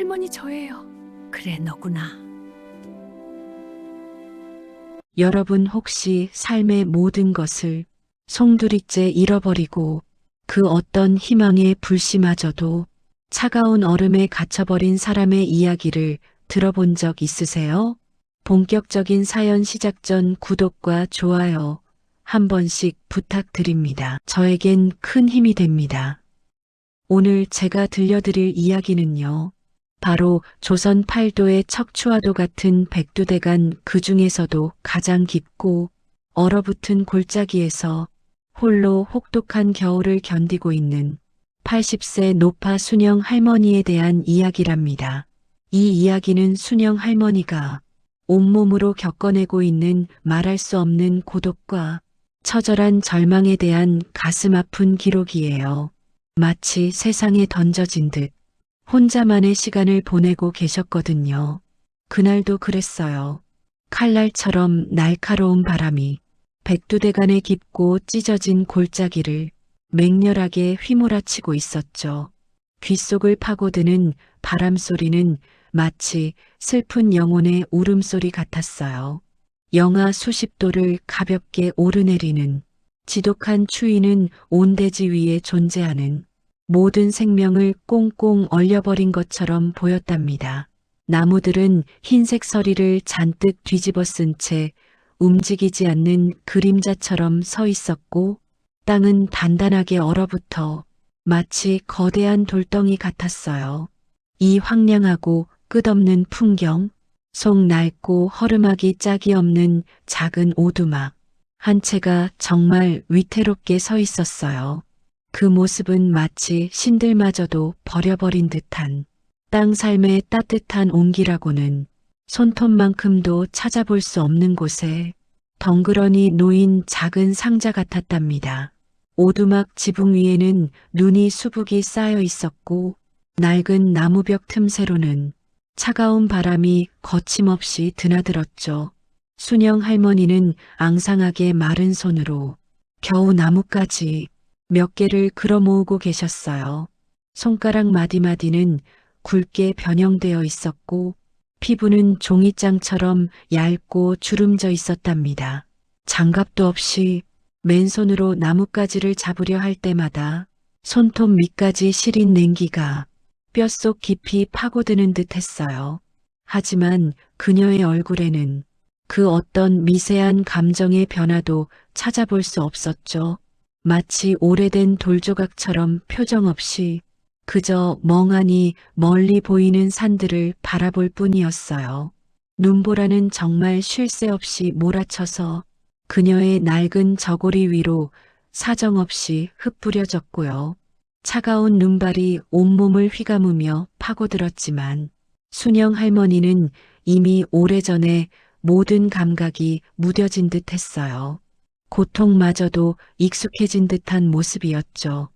할머니 저예요. 그래, 너구나. 여러분 혹시 삶의 모든 것을 송두리째 잃어버리고 그 어떤 희망의 불씨마저도 차가운 얼음에 갇혀버린 사람의 이야기를 들어본 적 있으세요? 본격적인 사연 시작 전 구독과 좋아요 한 번씩 부탁드립니다. 저에겐 큰 힘이 됩니다. 오늘 제가 들려드릴 이야기는요. 바로 조선 팔도의 척추와도 같은 백두대간 그 중에서도 가장 깊고 얼어붙은 골짜기에서 홀로 혹독한 겨울을 견디고 있는 80세 노파 순영 할머니에 대한 이야기랍니다. 이 이야기는 순영 할머니가 온몸으로 겪어내고 있는 말할 수 없는 고독과 처절한 절망에 대한 가슴 아픈 기록이에요. 마치 세상에 던져진 듯 혼자만의 시간을 보내고 계셨거든요. 그날도 그랬어요. 칼날처럼 날카로운 바람이 백두대간의 깊고 찢어진 골짜기를 맹렬하게 휘몰아치고 있었죠. 귓속을 파고드는 바람 소리는 마치 슬픈 영혼의 울음소리 같았어요. 영하 수십 도를 가볍게 오르내리는 지독한 추위는 온 대지 위에 존재하는 모든 생명을 꽁꽁 얼려버린 것처럼 보였답니다. 나무들은 흰색 서리를 잔뜩 뒤집어 쓴 채 움직이지 않는 그림자처럼 서 있었고 땅은 단단하게 얼어붙어 마치 거대한 돌덩이 같았어요. 이 황량하고 끝없는 풍경, 속 낡고 허름하기 짝이 없는 작은 오두막 한 채가 정말 위태롭게 서 있었어요. 그 모습은 마치 신들마저도 버려버린 듯한 땅 삶의 따뜻한 온기라고는 손톱만큼도 찾아볼 수 없는 곳에 덩그러니 놓인 작은 상자 같았답니다. 오두막 지붕 위에는 눈이 수북이 쌓여 있었고 낡은 나무벽 틈새로는 차가운 바람이 거침없이 드나들었죠. 순영 할머니는 앙상하게 마른 손으로 겨우 나뭇가지 몇 개를 걸어모으고 계셨어요. 손가락 마디마디는 굵게 변형되어 있었고 피부는 종이장처럼 얇고 주름져 있었답니다. 장갑도 없이 맨손으로 나뭇가지를 잡으려 할 때마다 손톱 밑까지 시린 냉기가 뼛속 깊이 파고드는 듯 했어요. 하지만 그녀의 얼굴에는 그 어떤 미세한 감정의 변화도 찾아볼 수 없었죠. 마치 오래된 돌조각처럼 표정 없이 그저 멍하니 멀리 보이는 산들을 바라볼 뿐이었어요. 눈보라는 정말 쉴 새 없이 몰아쳐서 그녀의 낡은 저고리 위로 사정없이 흩뿌려졌고요. 차가운 눈발이 온몸을 휘감으며 파고들었지만 순영 할머니는 이미 오래전에 모든 감각이 무뎌진 듯 했어요. 고통마저도 익숙해진 듯한 모습이었죠.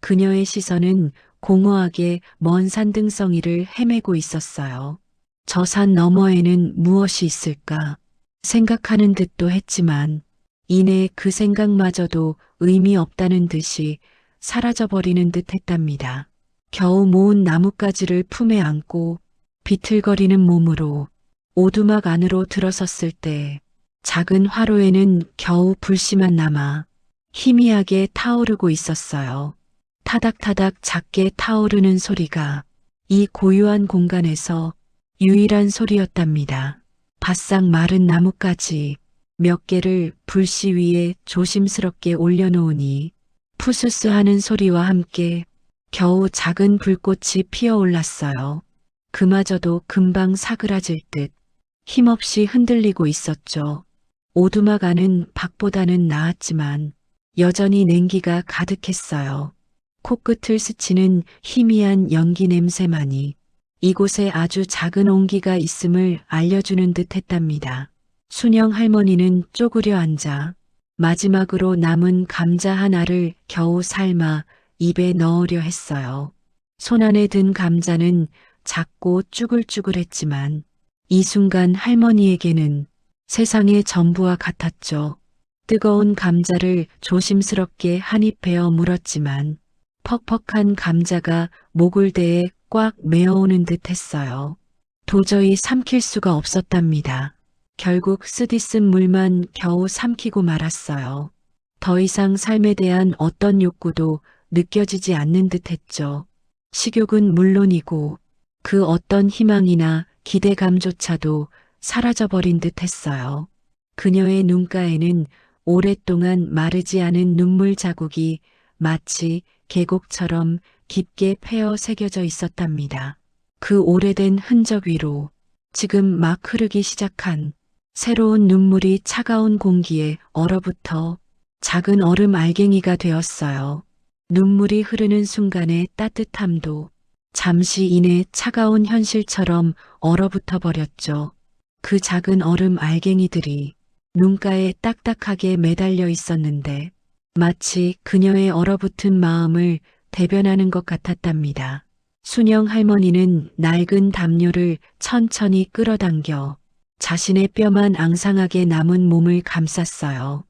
그녀의 시선은 공허하게 먼 산등성이를 헤매고 있었어요. 저 산 너머에는 무엇이 있을까 생각하는 듯도 했지만 이내 그 생각마저도 의미 없다는 듯이 사라져버리는 듯 했답니다. 겨우 모은 나뭇가지를 품에 안고 비틀거리는 몸으로 오두막 안으로 들어섰을 때 작은 화로에는 겨우 불씨만 남아 희미하게 타오르고 있었어요. 타닥타닥 작게 타오르는 소리가 이 고요한 공간에서 유일한 소리였답니다. 바싹 마른 나뭇가지 몇 개를 불씨 위에 조심스럽게 올려놓으니 푸스스 하는 소리와 함께 겨우 작은 불꽃이 피어올랐어요. 그마저도 금방 사그라질 듯 힘없이 흔들리고 있었죠. 오두막 안은 밖보다는 나았지만 여전히 냉기가 가득했어요. 코끝을 스치는 희미한 연기 냄새만이 이곳에 아주 작은 온기가 있음을 알려주는 듯 했답니다. 순영 할머니는 쪼그려 앉아 마지막으로 남은 감자 하나를 겨우 삶아 입에 넣으려 했어요. 손안에 든 감자는 작고 쭈글쭈글했지만 이 순간 할머니에게는 세상의 전부와 같았죠. 뜨거운 감자를 조심스럽게 한 입 베어 물었지만 퍽퍽한 감자가 목을 대에 꽉 메어오는 듯 했어요. 도저히 삼킬 수가 없었답니다. 결국 쓰디쓴 물만 겨우 삼키고 말았어요. 더 이상 삶에 대한 어떤 욕구도 느껴지지 않는 듯 했죠. 식욕은 물론이고 그 어떤 희망이나 기대감조차도 사라져버린 듯 했어요. 그녀의 눈가에는 오랫동안 마르지 않은 눈물 자국이 마치 계곡처럼 깊게 패어 새겨져 있었답니다. 그 오래된 흔적 위로 지금 막 흐르기 시작한 새로운 눈물이 차가운 공기에 얼어붙어 작은 얼음 알갱이가 되었어요. 눈물이 흐르는 순간의 따뜻함도 잠시 이내 차가운 현실처럼 얼어붙어 버렸죠. 그 작은 얼음 알갱이들이 눈가에 딱딱하게 매달려 있었는데 마치 그녀의 얼어붙은 마음을 대변하는 것 같았답니다. 순영 할머니는 낡은 담요를 천천히 끌어당겨 자신의 뼈만 앙상하게 남은 몸을 감쌌어요.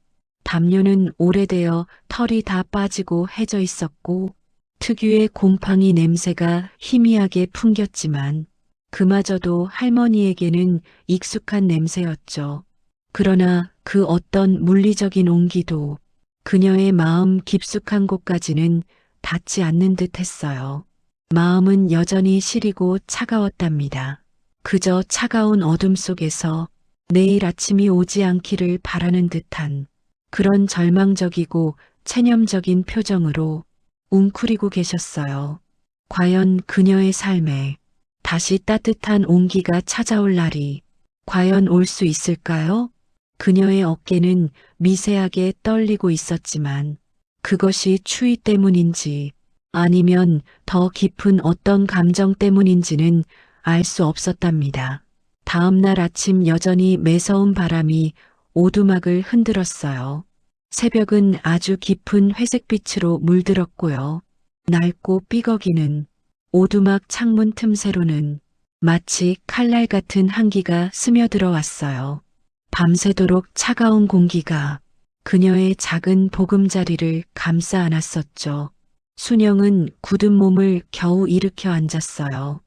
담요는 오래되어 털이 다 빠지고 해져 있었고 특유의 곰팡이 냄새가 희미하게 풍겼지만 그마저도 할머니에게는 익숙한 냄새였죠. 그러나 그 어떤 물리적인 온기도 그녀의 마음 깊숙한 곳까지는 닿지 않는 듯 했어요. 마음은 여전히 시리고 차가웠답니다. 그저 차가운 어둠 속에서 내일 아침이 오지 않기를 바라는 듯한 그런 절망적이고 체념적인 표정으로 웅크리고 계셨어요. 과연 그녀의 삶에 다시 따뜻한 온기가 찾아올 날이 과연 올 수 있을까요? 그녀의 어깨는 미세하게 떨리고 있었지만 그것이 추위 때문인지 아니면 더 깊은 어떤 감정 때문인지는 알 수 없었답니다. 다음 날 아침 여전히 매서운 바람이 오두막을 흔들었어요. 새벽은 아주 깊은 회색빛으로 물들었고요. 낡고 삐걱이는 오두막 창문 틈새로는 마치 칼날 같은 한기가 스며들어 왔어요. 밤새도록 차가운 공기가 그녀의 작은 보금자리를 감싸 안았었죠. 순영은 굳은 몸을 겨우 일으켜 앉았어요.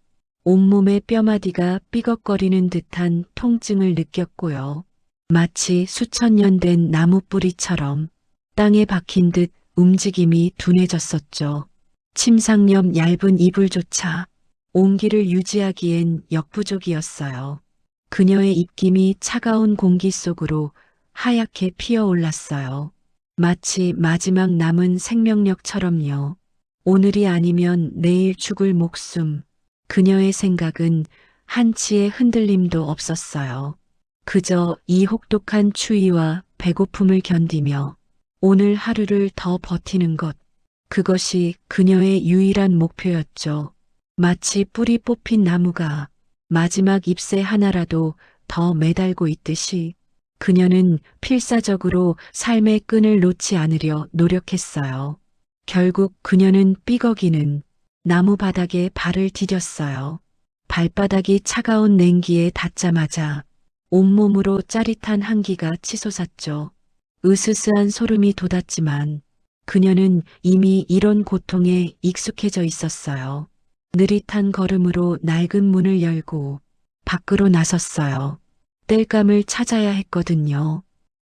온몸의 뼈마디가 삐걱거리는 듯한 통증을 느꼈고요. 마치 수천 년 된 나무뿌리처럼 땅에 박힌 듯 움직임이 둔해졌었죠. 침상옆 얇은 이불조차 온기를 유지하기엔 역부족이었어요. 그녀의 입김이 차가운 공기 속으로 하얗게 피어올랐어요. 마치 마지막 남은 생명력처럼요. 오늘이 아니면 내일 죽을 목숨. 그녀의 생각은 한치의 흔들림도 없었어요. 그저 이 혹독한 추위와 배고픔을 견디며 오늘 하루를 더 버티는 것. 그것이 그녀의 유일한 목표였죠. 마치 뿌리 뽑힌 나무가 마지막 잎새 하나라도 더 매달고 있듯이 그녀는 필사적으로 삶의 끈을 놓지 않으려 노력했어요. 결국 그녀는 삐걱이는 나무 바닥에 발을 디뎠어요. 발바닥이 차가운 냉기에 닿자마자 온몸으로 짜릿한 한기가 치솟았죠. 으스스한 소름이 돋았지만 그녀는 이미 이런 고통에 익숙해져 있었어요. 느릿한 걸음으로 낡은 문을 열고 밖으로 나섰어요. 땔감을 찾아야 했거든요.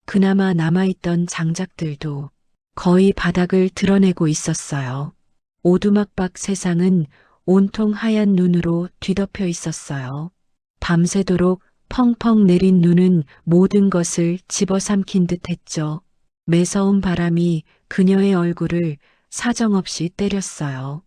그나마 남아있던 장작들도 거의 바닥을 드러내고 있었어요. 오두막 밖 세상은 온통 하얀 눈으로 뒤덮여 있었어요. 밤새도록 펑펑 내린 눈은 모든 것을 집어삼킨 듯 했죠. 매서운 바람이 그녀의 얼굴을 사정없이 때렸어요.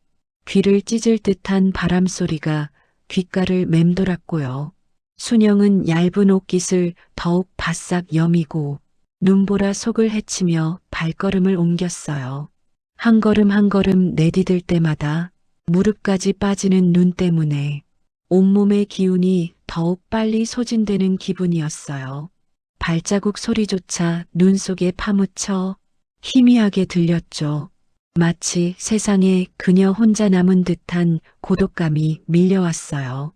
귀를 찢을 듯한 바람 소리가 귓가를 맴돌았고요. 순영은 얇은 옷깃을 더욱 바싹 여미고 눈보라 속을 헤치며 발걸음을 옮겼어요. 한 걸음 한 걸음 내디딜 때마다 무릎까지 빠지는 눈 때문에 온몸의 기운이 더욱 빨리 소진되는 기분이었어요. 발자국 소리조차 눈 속에 파묻혀 희미하게 들렸죠. 마치 세상에 그녀 혼자 남은 듯한 고독감이 밀려왔어요.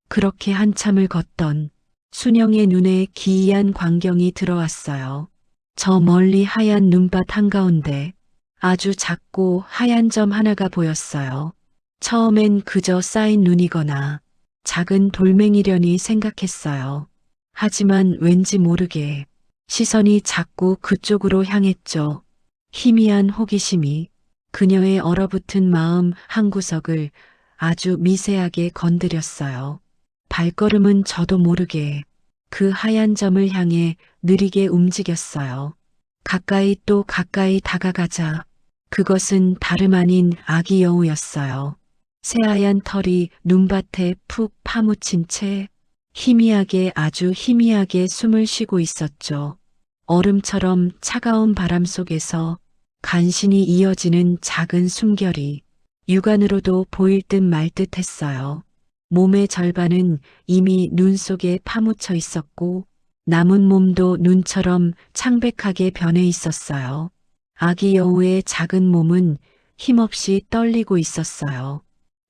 그렇게 한참을 걷던 순영의 눈에 기이한 광경이 들어왔어요. 저 멀리 하얀 눈밭 한가운데 아주 작고 하얀 점 하나가 보였어요. 처음엔 그저 쌓인 눈이거나 작은 돌멩이려니 생각했어요. 하지만 왠지 모르게 시선이 자꾸 그쪽으로 향했죠. 희미한 호기심이 그녀의 얼어붙은 마음 한구석을 아주 미세하게 건드렸어요. 발걸음은 저도 모르게 그 하얀 점을 향해 느리게 움직였어요. 가까이 또 가까이 다가가자 그것은 다름 아닌 아기 여우였어요. 새하얀 털이 눈밭에 푹 파묻힌 채 희미하게 아주 희미하게 숨을 쉬고 있었죠. 얼음처럼 차가운 바람 속에서 간신히 이어지는 작은 숨결이 육안으로도 보일 듯 말 듯 했어요. 몸의 절반은 이미 눈 속에 파묻혀 있었고 남은 몸도 눈처럼 창백하게 변해 있었어요. 아기 여우의 작은 몸은 힘없이 떨리고 있었어요.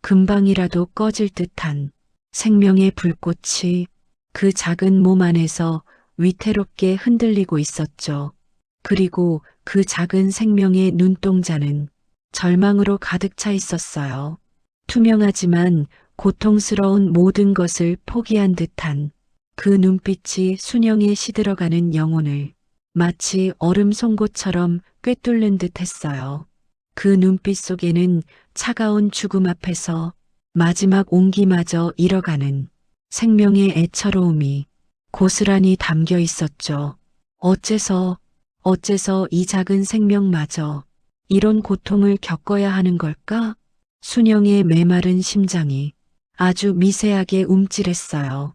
금방이라도 꺼질 듯한 생명의 불꽃이 그 작은 몸 안에서 위태롭게 흔들리고 있었죠. 그리고 그 작은 생명의 눈동자는 절망으로 가득 차 있었어요. 투명하지만 고통스러운 모든 것을 포기한 듯한 그 눈빛이 순영에 시들어가는 영혼을 마치 얼음 송곳처럼 꿰뚫는 듯 했어요. 그 눈빛 속에는 차가운 죽음 앞에서 마지막 온기마저 잃어가는 생명의 애처로움이 고스란히 담겨 있었죠. 어째서 이 작은 생명마저 이런 고통을 겪어야 하는 걸까? 순영의 메마른 심장이 아주 미세하게 움찔했어요.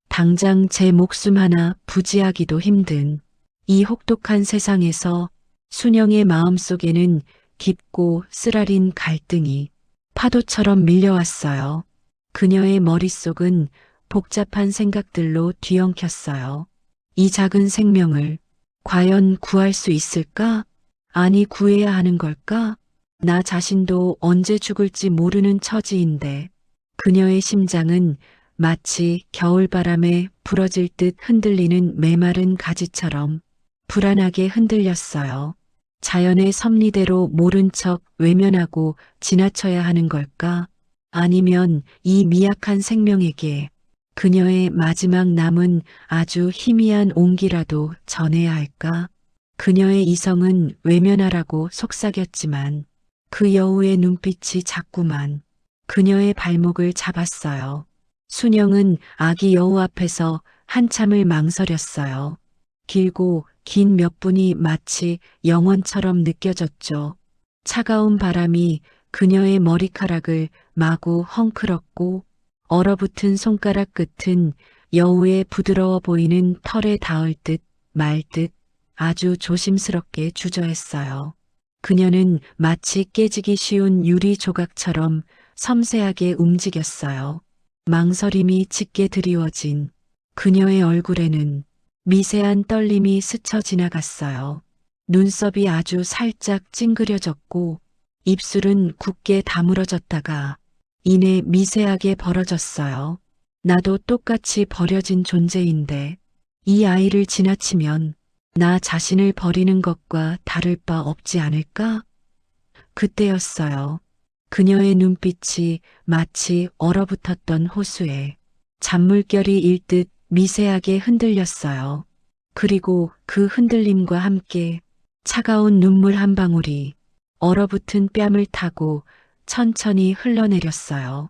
당장 제 목숨 하나 부지하기도 힘든 이 혹독한 세상에서 순영의 마음속에는 깊고 쓰라린 갈등이 파도처럼 밀려왔어요. 그녀의 머릿속은 복잡한 생각들로 뒤엉켰어요. 이 작은 생명을 과연 구할 수 있을까? 아니 구해야 하는 걸까? 나 자신도 언제 죽을지 모르는 처지인데 그녀의 심장은 마치 겨울바람에 부러질 듯 흔들리는 메마른 가지처럼 불안하게 흔들렸어요. 자연의 섭리대로 모른 척 외면하고 지나쳐야 하는 걸까? 아니면 이 미약한 생명에게 그녀의 마지막 남은 아주 희미한 온기라도 전해야 할까? 그녀의 이성은 외면하라고 속삭였지만 그 여우의 눈빛이 자꾸만 그녀의 발목을 잡았어요. 순영은 아기 여우 앞에서 한참을 망설였어요. 길고 긴 몇 분이 마치 영원처럼 느껴졌죠. 차가운 바람이 그녀의 머리카락을 마구 헝클었고 얼어붙은 손가락 끝은 여우의 부드러워 보이는 털에 닿을 듯 말 듯 아주 조심스럽게 주저했어요. 그녀는 마치 깨지기 쉬운 유리 조각처럼 섬세하게 움직였어요. 망설임이 짙게 드리워진 그녀의 얼굴에는 미세한 떨림이 스쳐 지나갔어요. 눈썹이 아주 살짝 찡그려졌고 입술은 굳게 다물어졌다가 이내 미세하게 벌어졌어요. 나도 똑같이 버려진 존재인데 이 아이를 지나치면 나 자신을 버리는 것과 다를 바 없지 않을까? 그때였어요. 그녀의 눈빛이 마치 얼어붙었던 호수에 잔물결이 일듯 미세하게 흔들렸어요. 그리고 그 흔들림과 함께 차가운 눈물 한 방울이 얼어붙은 뺨을 타고 천천히 흘러내렸어요.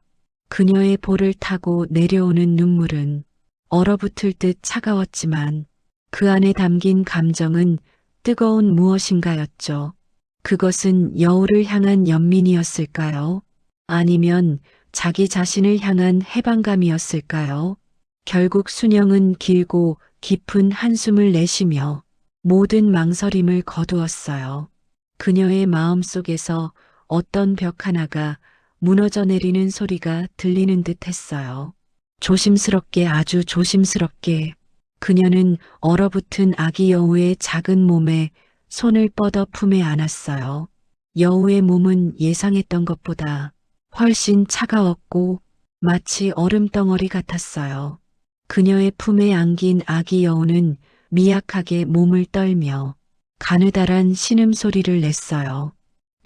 그녀의 볼을 타고 내려오는 눈물은 얼어붙을 듯 차가웠지만 그 안에 담긴 감정은 뜨거운 무엇인가였죠. 그것은 여우를 향한 연민이었을까요? 아니면 자기 자신을 향한 해방감이었을까요? 결국 순영은 길고 깊은 한숨을 내쉬며 모든 망설임을 거두었어요. 그녀의 마음 속에서 어떤 벽 하나가 무너져 내리는 소리가 들리는 듯 했어요. 조심스럽게 아주 조심스럽게 그녀는 얼어붙은 아기 여우의 작은 몸에 손을 뻗어 품에 안았어요. 여우의 몸은 예상했던 것보다 훨씬 차가웠고 마치 얼음덩어리 같았어요. 그녀의 품에 안긴 아기 여우는 미약하게 몸을 떨며 가느다란 신음소리를 냈어요.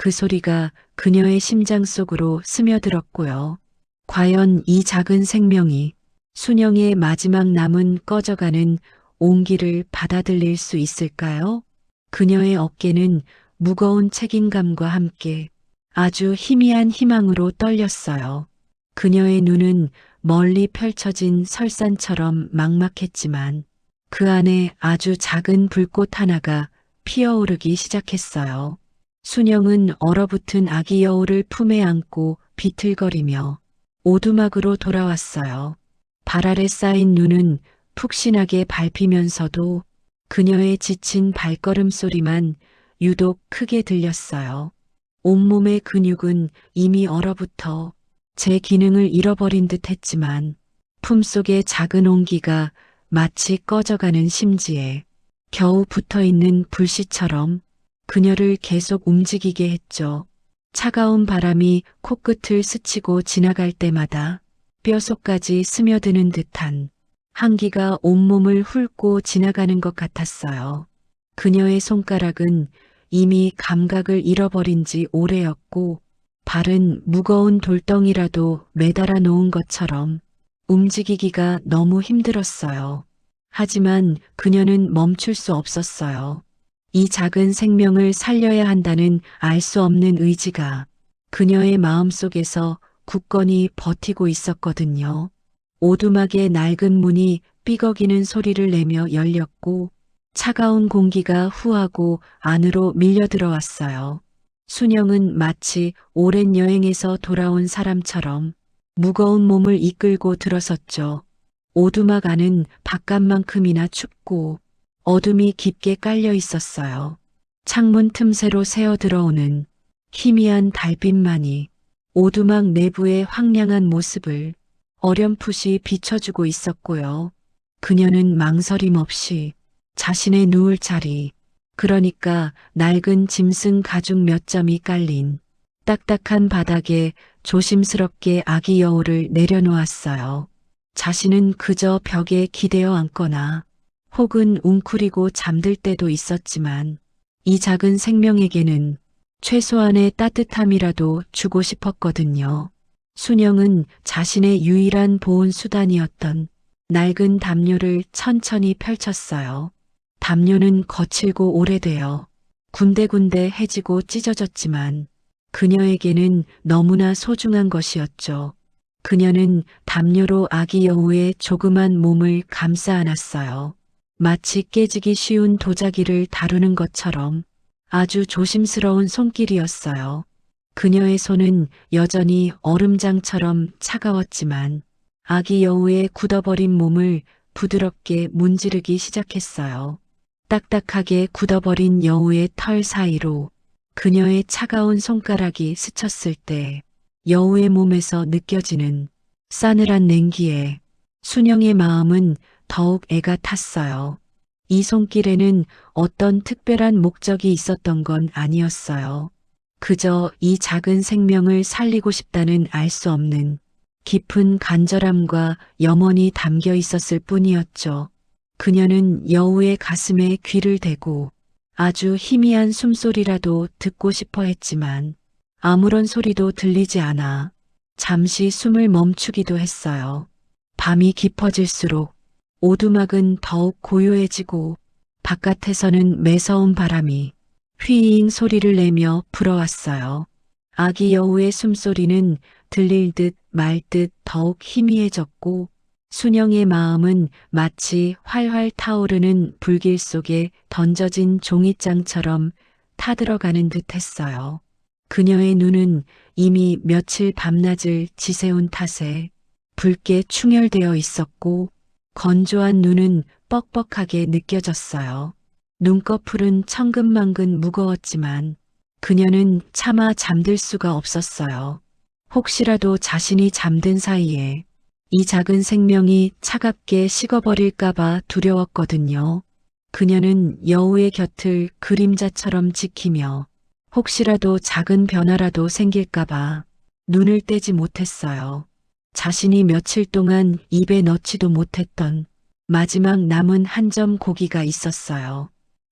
그 소리가 그녀의 심장 속으로 스며들었고요. 과연 이 작은 생명이 순영의 마지막 남은 꺼져가는 온기를 받아들일 수 있을까요? 그녀의 어깨는 무거운 책임감과 함께 아주 희미한 희망으로 떨렸어요. 그녀의 눈은 멀리 펼쳐진 설산처럼 막막했지만 그 안에 아주 작은 불꽃 하나가 피어오르기 시작했어요. 순영은 얼어붙은 아기 여우를 품에 안고 비틀거리며 오두막으로 돌아왔어요. 발 아래 쌓인 눈은 푹신하게 밟히면서도 그녀의 지친 발걸음 소리만 유독 크게 들렸어요. 온몸의 근육은 이미 얼어붙어 제 기능을 잃어버린 듯 했지만 품속의 작은 온기가 마치 꺼져가는 심지에 겨우 붙어 있는 불씨처럼 그녀를 계속 움직이게 했죠. 차가운 바람이 코끝을 스치고 지나갈 때마다 뼛속까지 스며드는 듯한 한기가 온몸을 훑고 지나가는 것 같았어요. 그녀의 손가락은 이미 감각을 잃어버린 지 오래였고 발은 무거운 돌덩이라도 매달아 놓은 것처럼 움직이기가 너무 힘들었어요. 하지만 그녀는 멈출 수 없었어요. 이 작은 생명을 살려야 한다는 알 수 없는 의지가 그녀의 마음속에서 굳건히 버티고 있었거든요. 오두막의 낡은 문이 삐걱이는 소리를 내며 열렸고 차가운 공기가 후하고 안으로 밀려 들어왔어요. 순영은 마치 오랜 여행에서 돌아온 사람처럼 무거운 몸을 이끌고 들어섰죠. 오두막 안은 바깥만큼이나 춥고 어둠이 깊게 깔려 있었어요. 창문 틈새로 새어 들어오는 희미한 달빛만이 오두막 내부의 황량한 모습을 어렴풋이 비춰주고 있었고요. 그녀는 망설임 없이 자신의 누울 자리, 그러니까 낡은 짐승 가죽 몇 점이 깔린 딱딱한 바닥에 조심스럽게 아기 여우를 내려놓았어요. 자신은 그저 벽에 기대어 앉거나 혹은 웅크리고 잠들 때도 있었지만 이 작은 생명에게는 최소한의 따뜻함이라도 주고 싶었거든요. 순영은 자신의 유일한 보온 수단이었던 낡은 담요를 천천히 펼쳤어요. 담요는 거칠고 오래되어 군데군데 해지고 찢어졌지만 그녀에게는 너무나 소중한 것이었죠. 그녀는 담요로 아기 여우의 조그만 몸을 감싸 안았어요. 마치 깨지기 쉬운 도자기를 다루는 것처럼 아주 조심스러운 손길이었어요. 그녀의 손은 여전히 얼음장처럼 차가웠지만 아기 여우의 굳어버린 몸을 부드럽게 문지르기 시작했어요. 딱딱하게 굳어버린 여우의 털 사이로 그녀의 차가운 손가락이 스쳤을 때 여우의 몸에서 느껴지는 싸늘한 냉기에 순영의 마음은 더욱 애가 탔어요. 이 손길에는 어떤 특별한 목적이 있었던 건 아니었어요. 그저 이 작은 생명을 살리고 싶다는 알 수 없는 깊은 간절함과 염원이 담겨 있었을 뿐이었죠. 그녀는 여우의 가슴에 귀를 대고 아주 희미한 숨소리라도 듣고 싶어 했지만 아무런 소리도 들리지 않아 잠시 숨을 멈추기도 했어요. 밤이 깊어질수록 오두막은 더욱 고요해지고 바깥에서는 매서운 바람이 휘잉 소리를 내며 불어왔어요. 아기 여우의 숨소리는 들릴 듯 말 듯 더욱 희미해졌고 순영의 마음은 마치 활활 타오르는 불길 속에 던져진 종이장처럼 타들어가는 듯 했어요. 그녀의 눈은 이미 며칠 밤낮을 지새운 탓에 붉게 충혈되어 있었고 건조한 눈은 뻑뻑하게 느껴졌어요. 눈꺼풀은 천근만근 무거웠지만 그녀는 차마 잠들 수가 없었어요. 혹시라도 자신이 잠든 사이에 이 작은 생명이 차갑게 식어버릴까봐 두려웠거든요. 그녀는 여우의 곁을 그림자처럼 지키며 혹시라도 작은 변화라도 생길까봐 눈을 떼지 못했어요. 자신이 며칠 동안 입에 넣지도 못했던 마지막 남은 한 점 고기가 있었어요.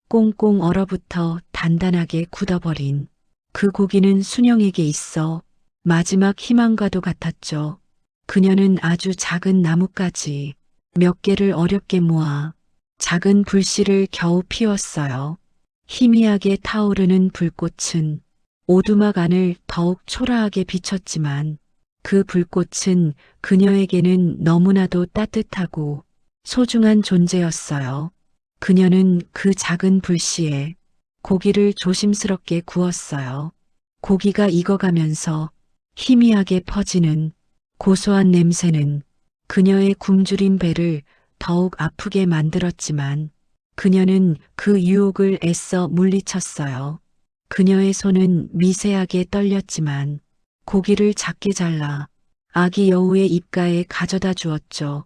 꽁꽁 얼어붙어 단단하게 굳어버린 그 고기는 순영에게 있어 마지막 희망과도 같았죠. 그녀는 아주 작은 나뭇가지 몇 개를 어렵게 모아 작은 불씨를 겨우 피웠어요. 희미하게 타오르는 불꽃은 오두막 안을 더욱 초라하게 비췄지만 그 불꽃은 그녀에게는 너무나도 따뜻하고 소중한 존재였어요. 그녀는 그 작은 불씨에 고기를 조심스럽게 구웠어요. 고기가 익어가면서 희미하게 퍼지는 고소한 냄새는 그녀의 굶주린 배를 더욱 아프게 만들었지만 그녀는 그 유혹을 애써 물리쳤어요. 그녀의 손은 미세하게 떨렸지만 고기를 작게 잘라 아기 여우의 입가에 가져다 주었죠.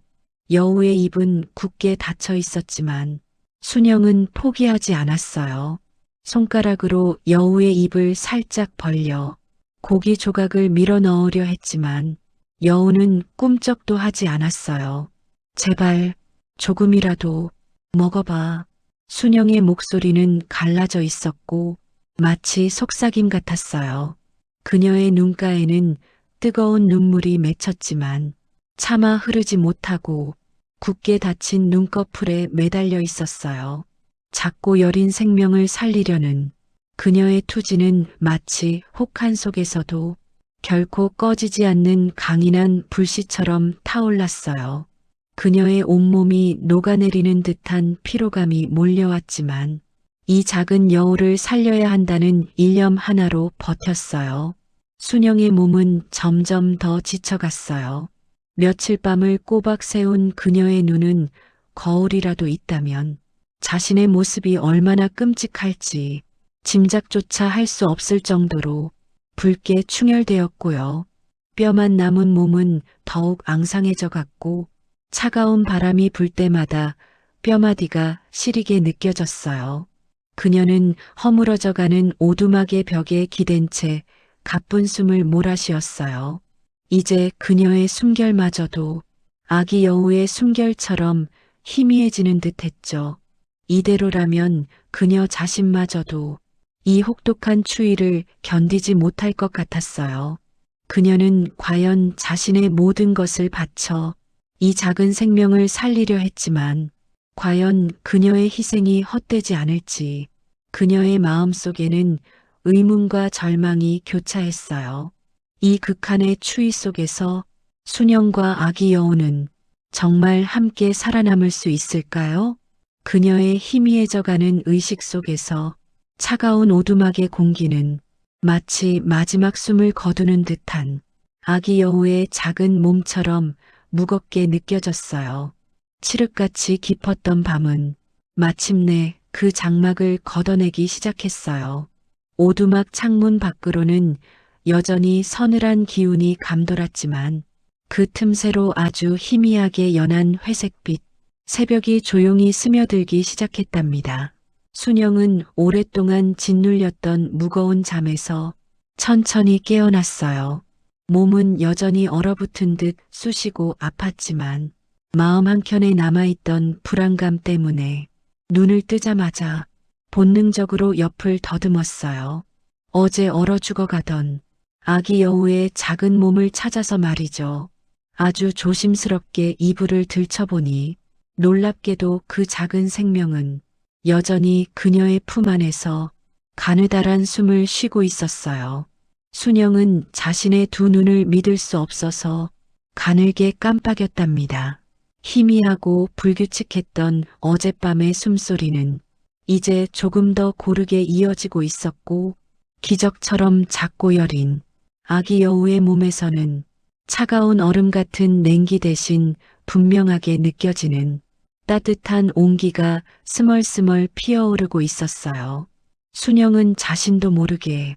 여우의 입은 굳게 닫혀 있었지만 순영은 포기하지 않았어요. 손가락으로 여우의 입을 살짝 벌려 고기 조각을 밀어 넣으려 했지만 여우는 꿈쩍도 하지 않았어요. 제발 조금이라도 먹어봐. 순영의 목소리는 갈라져 있었고 마치 속삭임 같았어요. 그녀의 눈가에는 뜨거운 눈물이 맺혔지만 차마 흐르지 못하고 굳게 닫힌 눈꺼풀에 매달려 있었어요. 작고 여린 생명을 살리려는 그녀의 투지는 마치 혹한 속에서도 결코 꺼지지 않는 강인한 불씨처럼 타올랐어요. 그녀의 온몸이 녹아내리는 듯한 피로감이 몰려왔지만 이 작은 여우를 살려야 한다는 일념 하나로 버텼어요. 순영의 몸은 점점 더 지쳐갔어요. 며칠 밤을 꼬박 세운 그녀의 눈은 거울이라도 있다면 자신의 모습이 얼마나 끔찍할지 짐작조차 할 수 없을 정도로 붉게 충혈되었고요. 뼈만 남은 몸은 더욱 앙상해져 갔고 차가운 바람이 불 때마다 뼈마디가 시리게 느껴졌어요. 그녀는 허물어져가는 오두막의 벽에 기댄 채 가쁜 숨을 몰아쉬었어요. 이제 그녀의 숨결마저도 아기 여우의 숨결처럼 희미해지는 듯했죠. 이대로라면 그녀 자신마저도 이 혹독한 추위를 견디지 못할 것 같았어요. 그녀는 과연 자신의 모든 것을 바쳐 이 작은 생명을 살리려 했지만 과연 그녀의 희생이 헛되지 않을지 그녀의 마음속에는 의문과 절망이 교차했어요. 이 극한의 추위 속에서 순영과 아기 여우는 정말 함께 살아남을 수 있을까요? 그녀의 희미해져가는 의식 속에서 차가운 오두막의 공기는 마치 마지막 숨을 거두는 듯한 아기 여우의 작은 몸처럼 무겁게 느껴졌어요. 칠흑같이 깊었던 밤은 마침내 그 장막을 걷어내기 시작했어요. 오두막 창문 밖으로는 여전히 서늘한 기운이 감돌았지만 그 틈새로 아주 희미하게 연한 회색빛, 새벽이 조용히 스며들기 시작했답니다. 순영은 오랫동안 짓눌렸던 무거운 잠에서 천천히 깨어났어요. 몸은 여전히 얼어붙은 듯 쑤시고 아팠지만 마음 한켠에 남아있던 불안감 때문에 눈을 뜨자마자 본능적으로 옆을 더듬었어요. 어제 얼어 죽어가던 아기 여우의 작은 몸을 찾아서 말이죠. 아주 조심스럽게 이불을 들춰보니 놀랍게도 그 작은 생명은 여전히 그녀의 품 안에서 가느다란 숨을 쉬고 있었어요. 순영은 자신의 두 눈을 믿을 수 없어서 가늘게 깜빡였답니다. 희미하고 불규칙했던 어젯밤의 숨소리는 이제 조금 더 고르게 이어지고 있었고 기적처럼 작고 여린 아기 여우의 몸에서는 차가운 얼음 같은 냉기 대신 분명하게 느껴지는 따뜻한 온기가 스멀스멀 피어오르고 있었어요. 순영은 자신도 모르게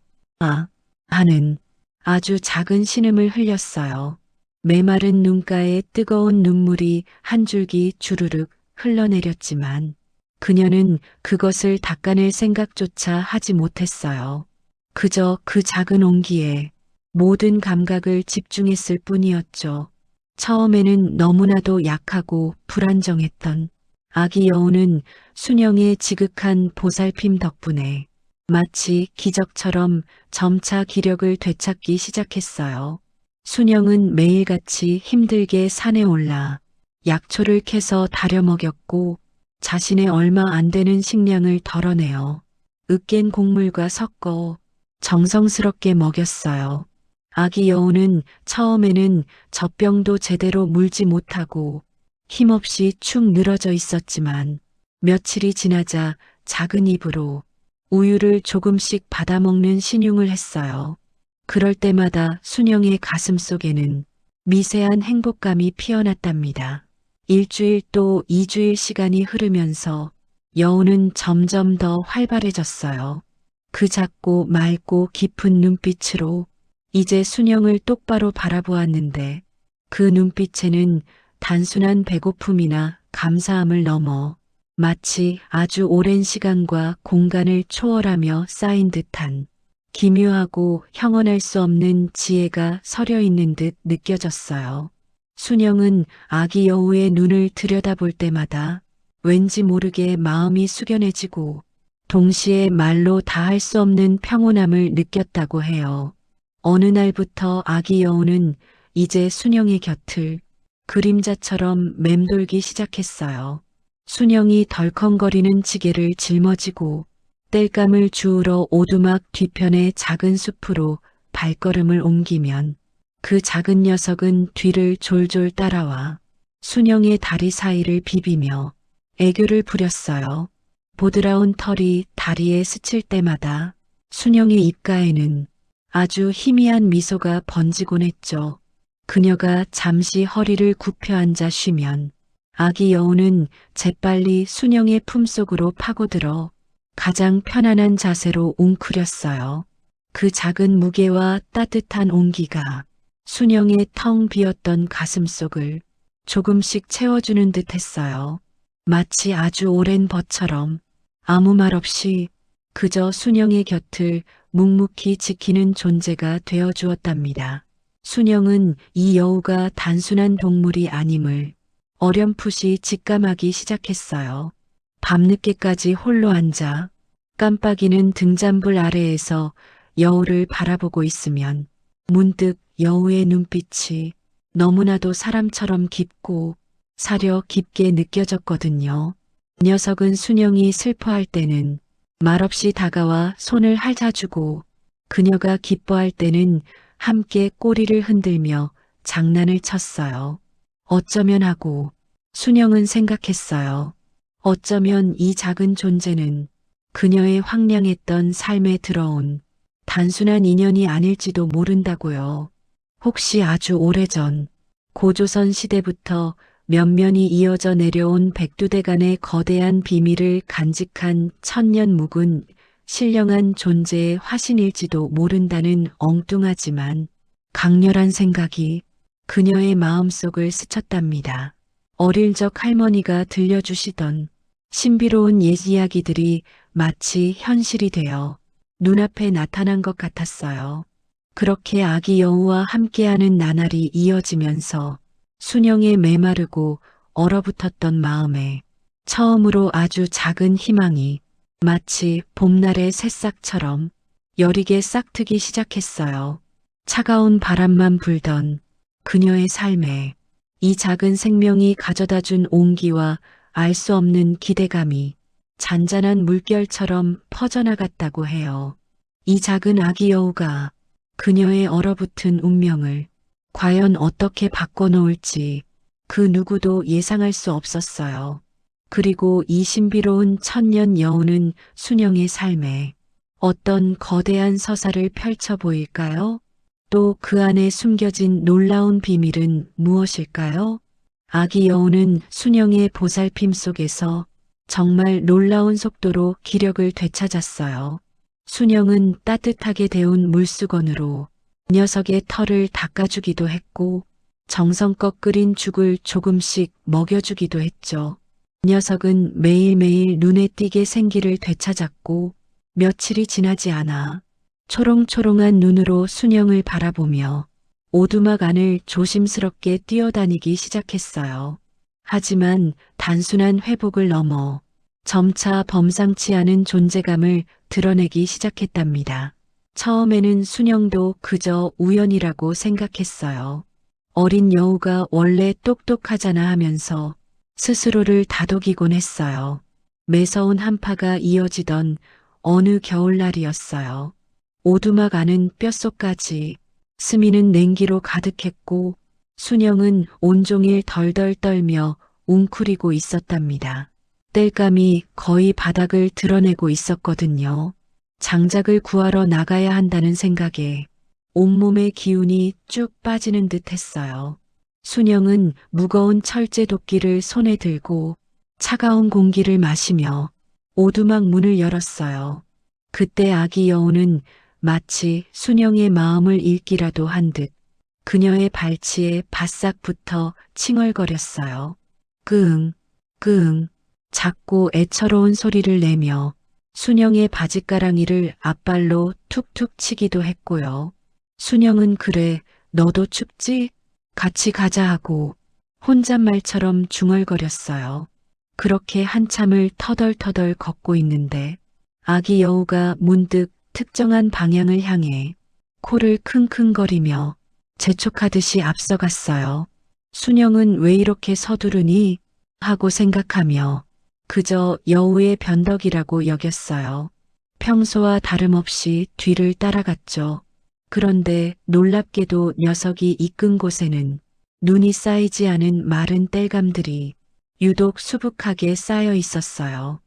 하는 아주 작은 신음을 흘렸어요. 메마른 눈가에 뜨거운 눈물이 한 줄기 주르륵 흘러내렸지만 그녀는 그것을 닦아낼 생각조차 하지 못했어요. 그저 그 작은 온기에 모든 감각을 집중했을 뿐이었죠. 처음에는 너무나도 약하고 불안정했던 아기 여우는 순영의 지극한 보살핌 덕분에 마치 기적처럼 점차 기력을 되찾기 시작했어요. 순영은 매일같이 힘들게 산에 올라 약초를 캐서 다려 먹였고 자신의 얼마 안 되는 식량을 덜어내어 으깬 곡물과 섞어 정성스럽게 먹였어요. 아기 여우는 처음에는 젖병도 제대로 물지 못하고 힘없이 축 늘어져 있었지만 며칠이 지나자 작은 입으로 우유를 조금씩 받아먹는 신용을 했어요. 그럴 때마다 순영의 가슴 속에는 미세한 행복감이 피어났답니다. 일주일 또 2주일 시간이 흐르면서 여우는 점점 더 활발해졌어요. 그 작고 맑고 깊은 눈빛으로 이제 순영을 똑바로 바라보았는데 그 눈빛에는 단순한 배고픔이나 감사함을 넘어 마치 아주 오랜 시간과 공간을 초월하며 쌓인 듯한 기묘하고 형언할 수 없는 지혜가 서려 있는 듯 느껴졌어요. 순영은 아기 여우의 눈을 들여다볼 때마다 왠지 모르게 마음이 숙연해지고 동시에 말로 다 할 수 없는 평온함을 느꼈다고 해요. 어느 날부터 아기 여우는 이제 순영의 곁을 그림자처럼 맴돌기 시작했어요. 순영이 덜컹거리는 지게를 짊어지고 땔감을 주우러 오두막 뒤편의 작은 숲으로 발걸음을 옮기면 그 작은 녀석은 뒤를 졸졸 따라와 순영의 다리 사이를 비비며 애교를 부렸어요. 보드라운 털이 다리에 스칠 때마다 순영의 입가에는 아주 희미한 미소가 번지곤 했죠. 그녀가 잠시 허리를 굽혀 앉아 쉬면 아기 여우는 재빨리 순영의 품속으로 파고들어 가장 편안한 자세로 웅크렸어요. 그 작은 무게와 따뜻한 온기가 순영의 텅 비었던 가슴속을 조금씩 채워주는 듯 했어요. 마치 아주 오랜 벗처럼 아무 말 없이 그저 순영의 곁을 묵묵히 지키는 존재가 되어 주었답니다. 순영은 이 여우가 단순한 동물이 아님을 어렴풋이 직감하기 시작했어요. 밤늦게까지 홀로 앉아 깜빡이는 등잔불 아래에서 여우를 바라보고 있으면 문득 여우의 눈빛이 너무나도 사람처럼 깊고 사려 깊게 느껴졌거든요. 녀석은 순영이 슬퍼할 때는 말없이 다가와 손을 핥아주고 그녀가 기뻐할 때는 함께 꼬리를 흔들며 장난을 쳤어요. 어쩌면 하고 순영은 생각했어요. 어쩌면 이 작은 존재는 그녀의 황량했던 삶에 들어온 단순한 인연이 아닐지도 모른다고요. 혹시 아주 오래전 고조선 시대부터 면면이 이어져 내려온 백두대간의 거대한 비밀을 간직한 천년 묵은 신령한 존재의 화신일지도 모른다는 엉뚱하지만 강렬한 생각이 그녀의 마음속을 스쳤답니다. 어릴 적 할머니가 들려주시던 신비로운 옛 이야기들이 마치 현실이 되어 눈앞에 나타난 것 같았어요. 그렇게 아기 여우와 함께하는 나날이 이어지면서 순영의 메마르고 얼어붙었던 마음에 처음으로 아주 작은 희망이 마치 봄날의 새싹처럼 여리게 싹트기 시작했어요. 차가운 바람만 불던 그녀의 삶에 이 작은 생명이 가져다준 온기와 알 수 없는 기대감이 잔잔한 물결처럼 퍼져나갔다고 해요. 이 작은 아기 여우가 그녀의 얼어붙은 운명을 과연 어떻게 바꿔놓을지 그 누구도 예상할 수 없었어요. 그리고 이 신비로운 천년 여우는 순영의 삶에 어떤 거대한 서사를 펼쳐 보일까요? 또 그 안에 숨겨진 놀라운 비밀은 무엇일까요? 아기 여우는 순영의 보살핌 속에서 정말 놀라운 속도로 기력을 되찾았어요. 순영은 따뜻하게 데운 물수건으로 녀석의 털을 닦아주기도 했고 정성껏 끓인 죽을 조금씩 먹여주기도 했죠. 녀석은 매일매일 눈에 띄게 생기를 되찾았고 며칠이 지나지 않아 초롱초롱한 눈으로 순영을 바라보며 오두막 안을 조심스럽게 뛰어다니기 시작했어요. 하지만 단순한 회복을 넘어 점차 범상치 않은 존재감을 드러내기 시작했답니다. 처음에는 순영도 그저 우연이라고 생각했어요. 어린 여우가 원래 똑똑하잖아 하면서 스스로를 다독이곤 했어요. 매서운 한파가 이어지던 어느 겨울날이었어요. 오두막 안은 뼛속까지, 스미는 냉기로 가득했고 순영은 온종일 덜덜 떨며 웅크리고 있었답니다. 땔감이 거의 바닥을 드러내고 있었거든요. 장작을 구하러 나가야 한다는 생각에 온몸의 기운이 쭉 빠지는 듯 했어요. 순영은 무거운 철제 도끼를 손에 들고 차가운 공기를 마시며 오두막 문을 열었어요. 그때 아기 여우는 마치 순영의 마음을 읽기라도 한 듯 그녀의 발치에 바싹 붙어 칭얼거렸어요. 끄응, 끄응, 작고 애처로운 소리를 내며 순영의 바짓가랑이를 앞발로 툭툭 치기도 했고요. 순영은 그래, 너도 춥지? 같이 가자 하고 혼잣말처럼 중얼거렸어요. 그렇게 한참을 터덜터덜 걷고 있는데 아기 여우가 문득 특정한 방향을 향해 코를 킁킁거리며 재촉하듯이 앞서갔어요. 순영은 왜 이렇게 서두르니? 하고 생각하며 그저 여우의 변덕이라고 여겼어요. 평소와 다름없이 뒤를 따라갔죠. 그런데 놀랍게도 녀석이 이끈 곳에는 눈이 쌓이지 않은 마른 땔감들이 유독 수북하게 쌓여 있었어요.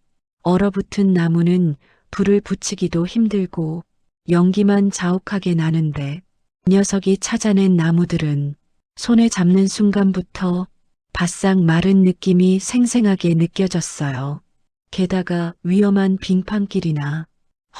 얼어붙은 나무는 불을 붙이기도 힘들고 연기만 자욱하게 나는데 녀석이 찾아낸 나무들은 손에 잡는 순간부터 바싹 마른 느낌이 생생하게 느껴졌어요. 게다가 위험한 빙판길이나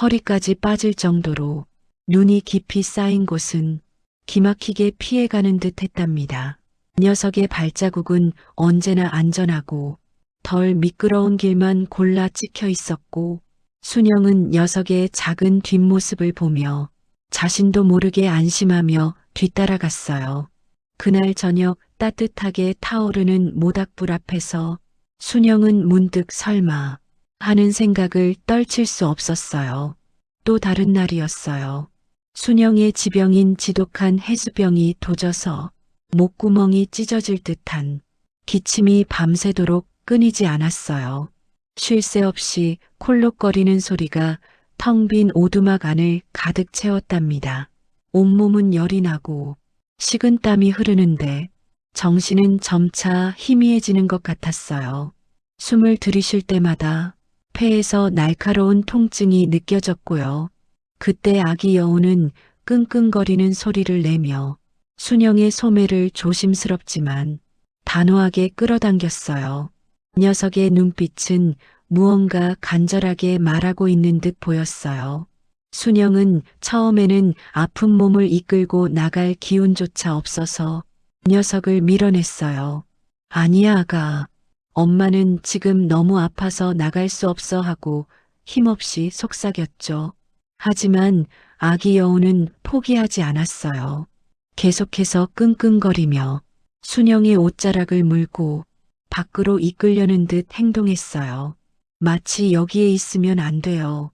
허리까지 빠질 정도로 눈이 깊이 쌓인 곳은 기막히게 피해가는 듯 했답니다. 녀석의 발자국은 언제나 안전하고 덜 미끄러운 길만 골라 찍혀 있었고 순영은 녀석의 작은 뒷모습을 보며 자신도 모르게 안심하며 뒤따라갔어요. 그날 저녁 따뜻하게 타오르는 모닥불 앞에서 순영은 문득 설마 하는 생각을 떨칠 수 없었어요. 또 다른 날이었어요. 순영의 지병인 지독한 해수병이 도져서 목구멍이 찢어질 듯한 기침이 밤새도록 끊이지 않았어요. 쉴 새 없이 콜록거리는 소리가 텅 빈 오두막 안을 가득 채웠답니다. 온몸은 열이 나고 식은 땀이 흐르는데 정신은 점차 희미해지는 것 같았어요. 숨을 들이쉴 때마다 폐에서 날카로운 통증이 느껴졌고요. 그때 아기 여우는 끙끙거리는 소리를 내며 순영의 소매를 조심스럽지만 단호하게 끌어당겼어요. 녀석의 눈빛은 무언가 간절하게 말하고 있는 듯 보였어요. 순영은 처음에는 아픈 몸을 이끌고 나갈 기운조차 없어서 녀석을 밀어냈어요. 아니야, 아가. 엄마는 지금 너무 아파서 나갈 수 없어 하고 힘없이 속삭였죠. 하지만 아기 여우는 포기하지 않았어요. 계속해서 끙끙거리며 순영의 옷자락을 물고 밖으로 이끌려는 듯 행동했어요. 마치 여기에 있으면 안 돼요.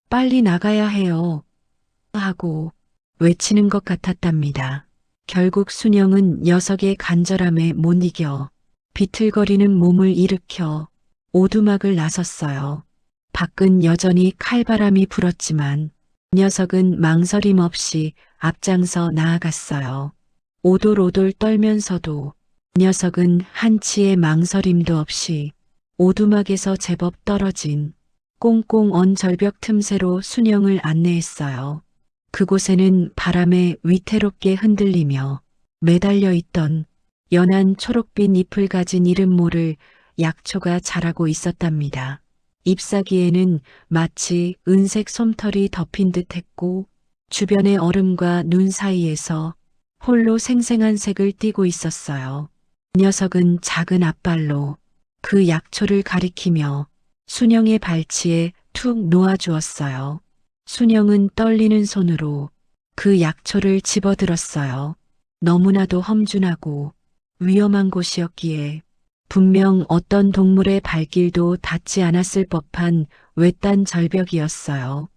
빨리 나가야 해요. 하고 외치는 것 같았답니다. 결국 순영은 녀석의 간절함에 못 이겨 비틀거리는 몸을 일으켜 오두막을 나섰어요. 밖은 여전히 칼바람이 불었지만 녀석은 망설임 없이 앞장서 나아갔어요. 오돌오돌 떨면서도 녀석은 한치의 망설임도 없이 오두막에서 제법 떨어진 꽁꽁 언 절벽 틈새로 순영을 안내했어요. 그곳에는 바람에 위태롭게 흔들리며 매달려 있던 연한 초록빛 잎을 가진 이름 모를 약초가 자라고 있었답니다. 잎사귀에는 마치 은색 솜털이 덮인 듯했고 주변의 얼음과 눈 사이에서 홀로 생생한 색을 띠고 있었어요. 녀석은 작은 앞발로 그 약초를 가리키며 순영의 발치에 툭 놓아주었어요. 순영은 떨리는 손으로 그 약초를 집어들었어요. 너무나도 험준하고 위험한 곳이었기에 분명 어떤 동물의 발길도 닿지 않았을 법한 외딴 절벽이었어요.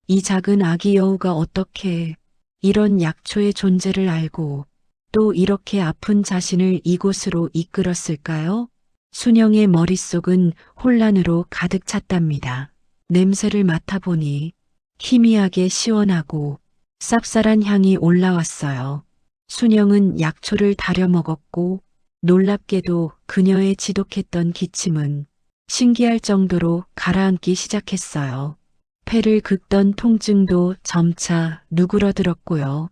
이 작은 아기 여우가 어떻게 이런 약초의 존재를 알고 또 이렇게 아픈 자신을 이곳으로 이끌었을까요? 순영의 머릿속은 혼란으로 가득 찼답니다. 냄새를 맡아보니 희미하게 시원하고 쌉쌀한 향이 올라왔어요. 순영은 약초를 다려 먹었고 놀랍게도 그녀의 지독했던 기침은 신기할 정도로 가라앉기 시작했어요. 폐를 긁던 통증도 점차 누그러들었고요.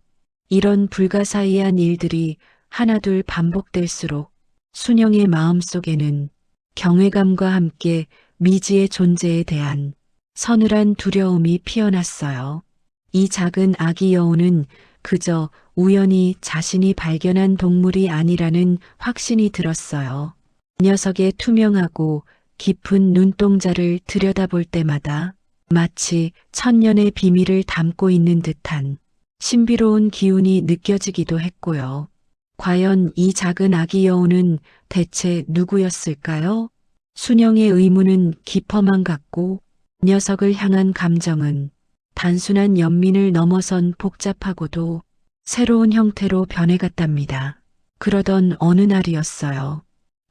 이런 불가사의한 일들이 하나둘 반복될수록 순영의 마음속에는 경외감과 함께 미지의 존재에 대한 서늘한 두려움이 피어났어요. 이 작은 아기 여우는 그저 우연히 자신이 발견한 동물이 아니라는 확신이 들었어요. 녀석의 투명하고 깊은 눈동자를 들여다볼 때마다 마치 천년의 비밀을 담고 있는 듯한 신비로운 기운이 느껴지기도 했고요. 과연 이 작은 아기 여우는 대체 누구였을까요? 순영의 의문은 깊어만 갔고 녀석을 향한 감정은 단순한 연민을 넘어선 복잡하고도 새로운 형태로 변해갔답니다. 그러던 어느 날이었어요.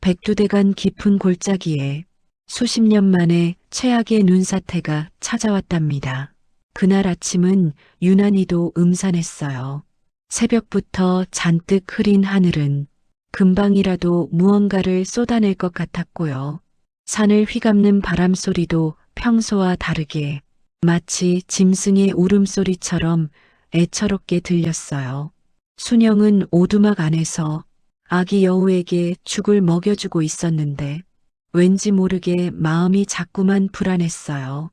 백두대간 깊은 골짜기에 수십 년 만에 최악의 눈사태가 찾아왔답니다. 그날 아침은 유난히도 음산했어요. 새벽부터 잔뜩 흐린 하늘은 금방이라도 무언가를 쏟아낼 것 같았고요. 산을 휘감는 바람 소리도 평소와 다르게 마치 짐승의 울음소리처럼 애처롭게 들렸어요. 순영은 오두막 안에서 아기 여우에게 죽을 먹여주고 있었는데 왠지 모르게 마음이 자꾸만 불안했어요.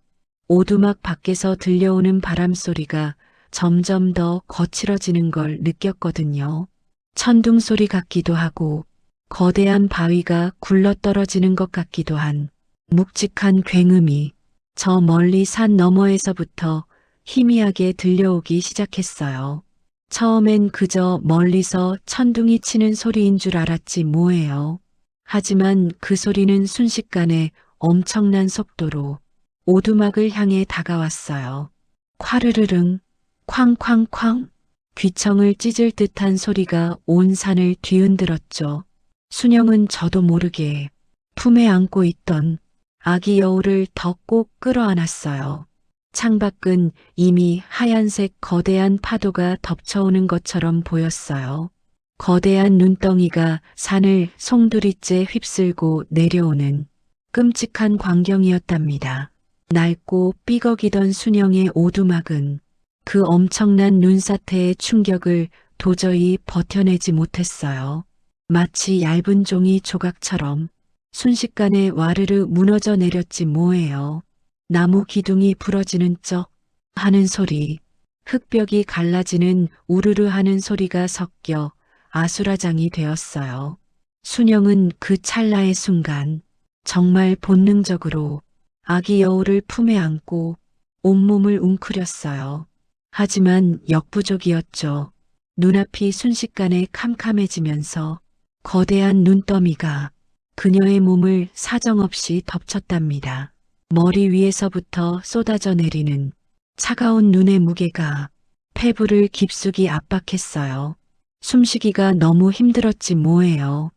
오두막 밖에서 들려오는 바람 소리가 점점 더 거칠어지는 걸 느꼈거든요. 천둥 소리 같기도 하고 거대한 바위가 굴러떨어지는 것 같기도 한 묵직한 굉음이 저 멀리 산 너머에서부터 희미하게 들려오기 시작했어요. 처음엔 그저 멀리서 천둥이 치는 소리인 줄 알았지 뭐예요. 하지만 그 소리는 순식간에 엄청난 속도로 오두막을 향해 다가왔어요. 콰르르릉, 쾅쾅쾅, 귀청을 찢을 듯한 소리가 온 산을 뒤흔들었죠. 순영은 저도 모르게 품에 안고 있던 아기 여우를 더 꼭 끌어안았어요. 창밖은 이미 하얀색 거대한 파도가 덮쳐오는 것처럼 보였어요. 거대한 눈덩이가 산을 송두리째 휩쓸고 내려오는 끔찍한 광경이었답니다. 낡고 삐걱이던 순영의 오두막은 그 엄청난 눈사태의 충격을 도저히 버텨내지 못했어요. 마치 얇은 종이 조각처럼 순식간에 와르르 무너져 내렸지 뭐예요. 나무 기둥이 부러지는 쩍 하는 소리, 흙벽이 갈라지는 우르르 하는 소리가 섞여 아수라장이 되었어요. 순영은 그 찰나의 순간 정말 본능적으로 아기 여우를 품에 안고 온몸을 웅크렸어요. 하지만 역부족이었죠. 눈앞이 순식간에 캄캄해지면서 거대한 눈더미가 그녀의 몸을 사정없이 덮쳤답니다. 머리 위에서부터 쏟아져 내리는 차가운 눈의 무게가 폐부를 깊숙이 압박했어요. 숨쉬기가 너무 힘들었지 뭐예요.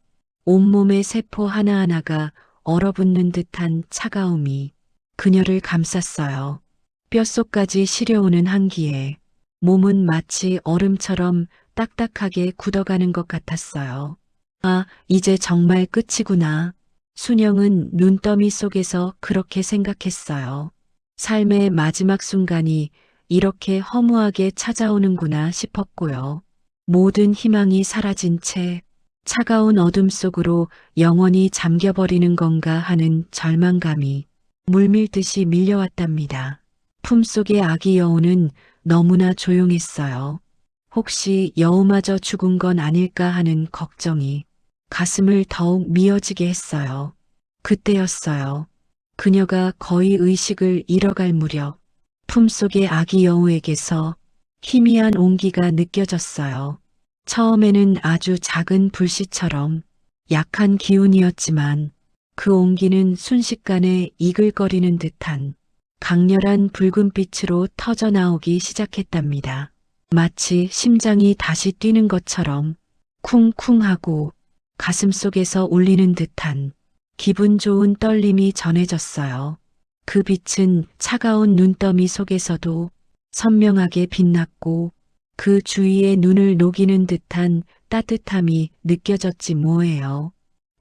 온몸의 세포 하나하나가 얼어붙는 듯한 차가움이 그녀를 감쌌어요. 뼛속까지 시려오는 한기에 몸은 마치 얼음처럼 딱딱하게 굳어가는 것 같았어요. 아, 이제 정말 끝이구나. 순영은 눈더미 속에서 그렇게 생각했어요. 삶의 마지막 순간이 이렇게 허무하게 찾아오는구나 싶었고요. 모든 희망이 사라진 채 차가운 어둠 속으로 영원히 잠겨버리는 건가 하는 절망감이 물밀듯이 밀려왔답니다. 품속의 아기 여우는 너무나 조용했어요. 혹시 여우마저 죽은 건 아닐까 하는 걱정이 가슴을 더욱 미어지게 했어요. 그때였어요. 그녀가 거의 의식을 잃어갈 무렵 품속의 아기 여우에게서 희미한 온기가 느껴졌어요. 처음에는 아주 작은 불씨처럼 약한 기운이었지만 그 온기는 순식간에 이글거리는 듯한 강렬한 붉은 빛으로 터져 나오기 시작했답니다. 마치 심장이 다시 뛰는 것처럼 쿵쿵하고 가슴속에서 울리는 듯한 기분 좋은 떨림이 전해졌어요. 그 빛은 차가운 눈더미 속에서도 선명하게 빛났고 그 주위에 눈을 녹이는 듯한 따뜻함이 느껴졌지 뭐예요.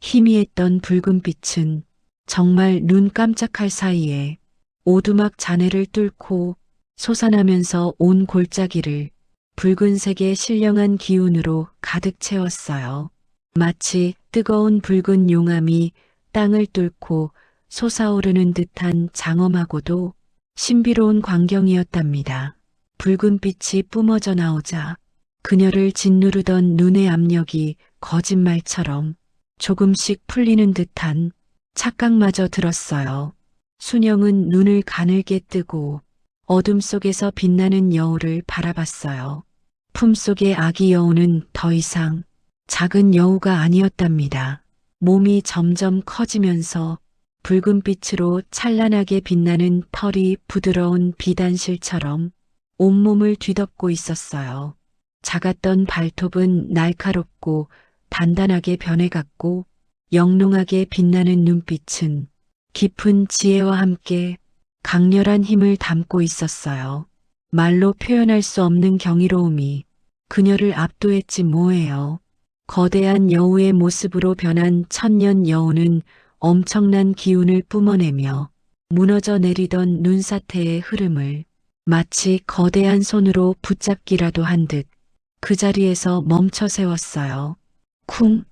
희미했던 붉은 빛은 정말 눈 깜짝할 사이에 오두막 잔해를 뚫고 솟아나면서 온 골짜기를 붉은색의 신령한 기운으로 가득 채웠어요. 마치 뜨거운 붉은 용암이 땅을 뚫고 솟아오르는 듯한 장엄하고도 신비로운 광경이었답니다. 붉은 빛이 뿜어져 나오자 그녀를 짓누르던 눈의 압력이 거짓말처럼 조금씩 풀리는 듯한 착각마저 들었어요. 순영은 눈을 가늘게 뜨고 어둠 속에서 빛나는 여우를 바라봤어요. 품속의 아기 여우는 더 이상 작은 여우가 아니었답니다. 몸이 점점 커지면서 붉은 빛으로 찬란하게 빛나는 털이 부드러운 비단실처럼 온몸을 뒤덮고 있었어요. 작았던 발톱은 날카롭고 단단하게 변해갔고 영롱하게 빛나는 눈빛은 깊은 지혜와 함께 강렬한 힘을 담고 있었어요. 말로 표현할 수 없는 경이로움이 그녀를 압도했지 뭐예요. 거대한 여우의 모습으로 변한 천년 여우는 엄청난 기운을 뿜어내며 무너져 내리던 눈사태의 흐름을 마치 거대한 손으로 붙잡기라도 한 듯 그 자리에서 멈춰 세웠어요. 쿵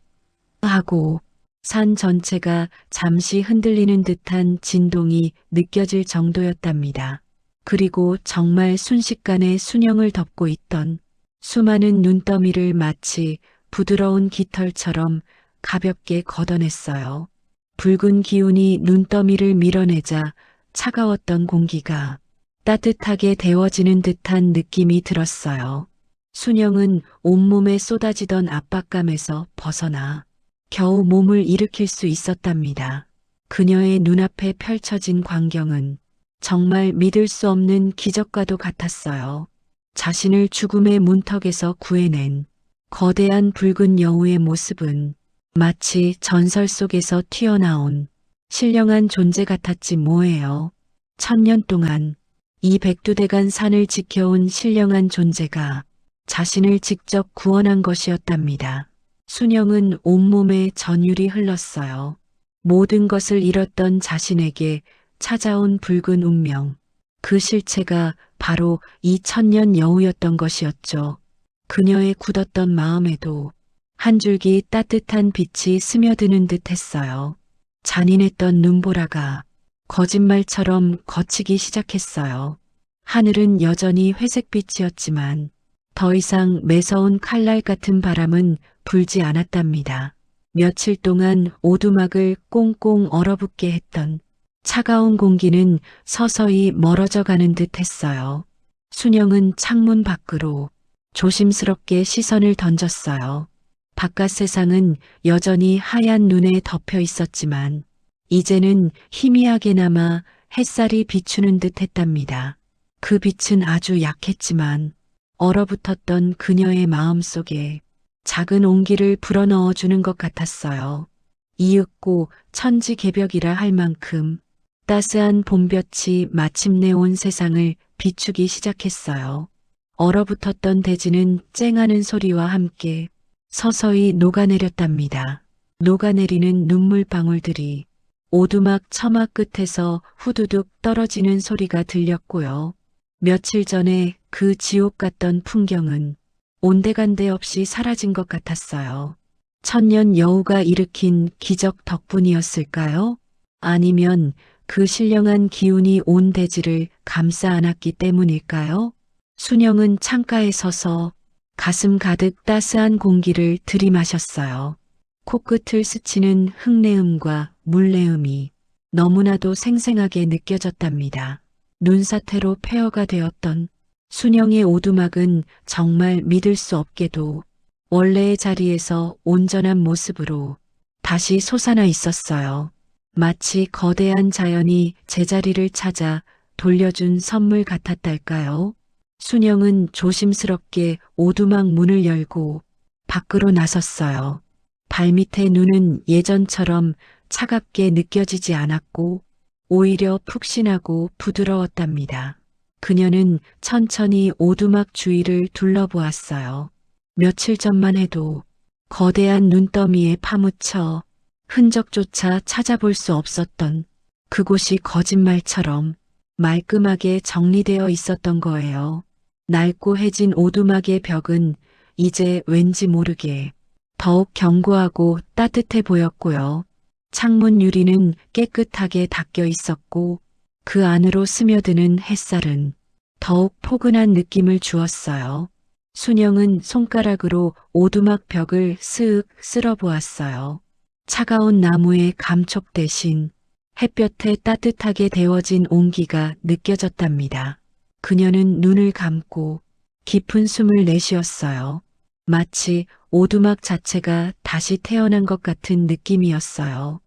하고 산 전체가 잠시 흔들리는 듯한 진동이 느껴질 정도였답니다. 그리고 정말 순식간에 순영을 덮고 있던 수많은 눈더미를 마치 부드러운 깃털처럼 가볍게 걷어냈어요. 붉은 기운이 눈더미를 밀어내자 차가웠던 공기가 따뜻하게 데워지는 듯한 느낌이 들었어요. 순영은 온몸에 쏟아지던 압박감에서 벗어나 겨우 몸을 일으킬 수 있었답니다. 그녀의 눈앞에 펼쳐진 광경은 정말 믿을 수 없는 기적과도 같았어요. 자신을 죽음의 문턱에서 구해낸 거대한 붉은 여우의 모습은 마치 전설 속에서 튀어나온 신령한 존재 같았지 뭐예요. 1000년 동안 이 백두대간 산을 지켜온 신령한 존재가 자신을 직접 구원한 것이었답니다. 순영은 온몸에 전율이 흘렀어요. 모든 것을 잃었던 자신에게 찾아온 붉은 운명. 그 실체가 바로 이 천년 여우였던 것이었죠. 그녀의 굳었던 마음에도 한 줄기 따뜻한 빛이 스며드는 듯 했어요. 잔인했던 눈보라가 거짓말처럼 걷히기 시작했어요. 하늘은 여전히 회색빛이었지만 더 이상 매서운 칼날 같은 바람은 불지 않았답니다. 며칠 동안 오두막을 꽁꽁 얼어붙게 했던 차가운 공기는 서서히 멀어져 가는 듯 했어요. 순영은 창문 밖으로 조심스럽게 시선을 던졌어요. 바깥 세상은 여전히 하얀 눈에 덮여 있었지만 이제는 희미하게나마 햇살이 비추는 듯 했답니다. 그 빛은 아주 약했지만 얼어붙었던 그녀의 마음 속에 작은 온기를 불어넣어 주는 것 같았어요. 이윽고 천지개벽이라 할 만큼 따스한 봄볕이 마침내 온 세상을 비추기 시작했어요. 얼어붙었던 대지는 쨍하는 소리와 함께 서서히 녹아내렸답니다. 녹아내리는 눈물방울들이 오두막 처막 끝에서 후두둑 떨어지는 소리가 들렸고요. 며칠 전에 그 지옥 같던 풍경은 온데간데 없이 사라진 것 같았어요. 천년 여우가 일으킨 기적 덕분이었을까요? 아니면 그 신령한 기운이 온 대지를 감싸 안았기 때문일까요? 순영은 창가에 서서 가슴 가득 따스한 공기를 들이마셨어요. 코끝을 스치는 흙내음과 물내음이 너무나도 생생하게 느껴졌답니다. 눈사태로 폐허가 되었던 순영의 오두막은 정말 믿을 수 없게도 원래의 자리에서 온전한 모습으로 다시 솟아나 있었어요. 마치 거대한 자연이 제자리를 찾아 돌려준 선물 같았달까요? 순영은 조심스럽게 오두막 문을 열고 밖으로 나섰어요. 발밑의 눈은 예전처럼 차갑게 느껴지지 않았고 오히려 푹신하고 부드러웠답니다. 그녀는 천천히 오두막 주위를 둘러보았어요. 며칠 전만 해도 거대한 눈더미에 파묻혀 흔적조차 찾아볼 수 없었던 그곳이 거짓말처럼 말끔하게 정리되어 있었던 거예요. 낡고 해진 오두막의 벽은 이제 왠지 모르게 더욱 견고하고 따뜻해 보였고요. 창문 유리는 깨끗하게 닦여 있었고 그 안으로 스며드는 햇살은 더욱 포근한 느낌을 주었어요. 순영은 손가락으로 오두막 벽을 스윽 쓸어보았어요. 차가운 나무의 감촉 대신 햇볕에 따뜻하게 데워진 온기가 느껴졌답니다. 그녀는 눈을 감고 깊은 숨을 내쉬었어요. 마치 오두막 자체가 다시 태어난 것 같은 느낌이었어요.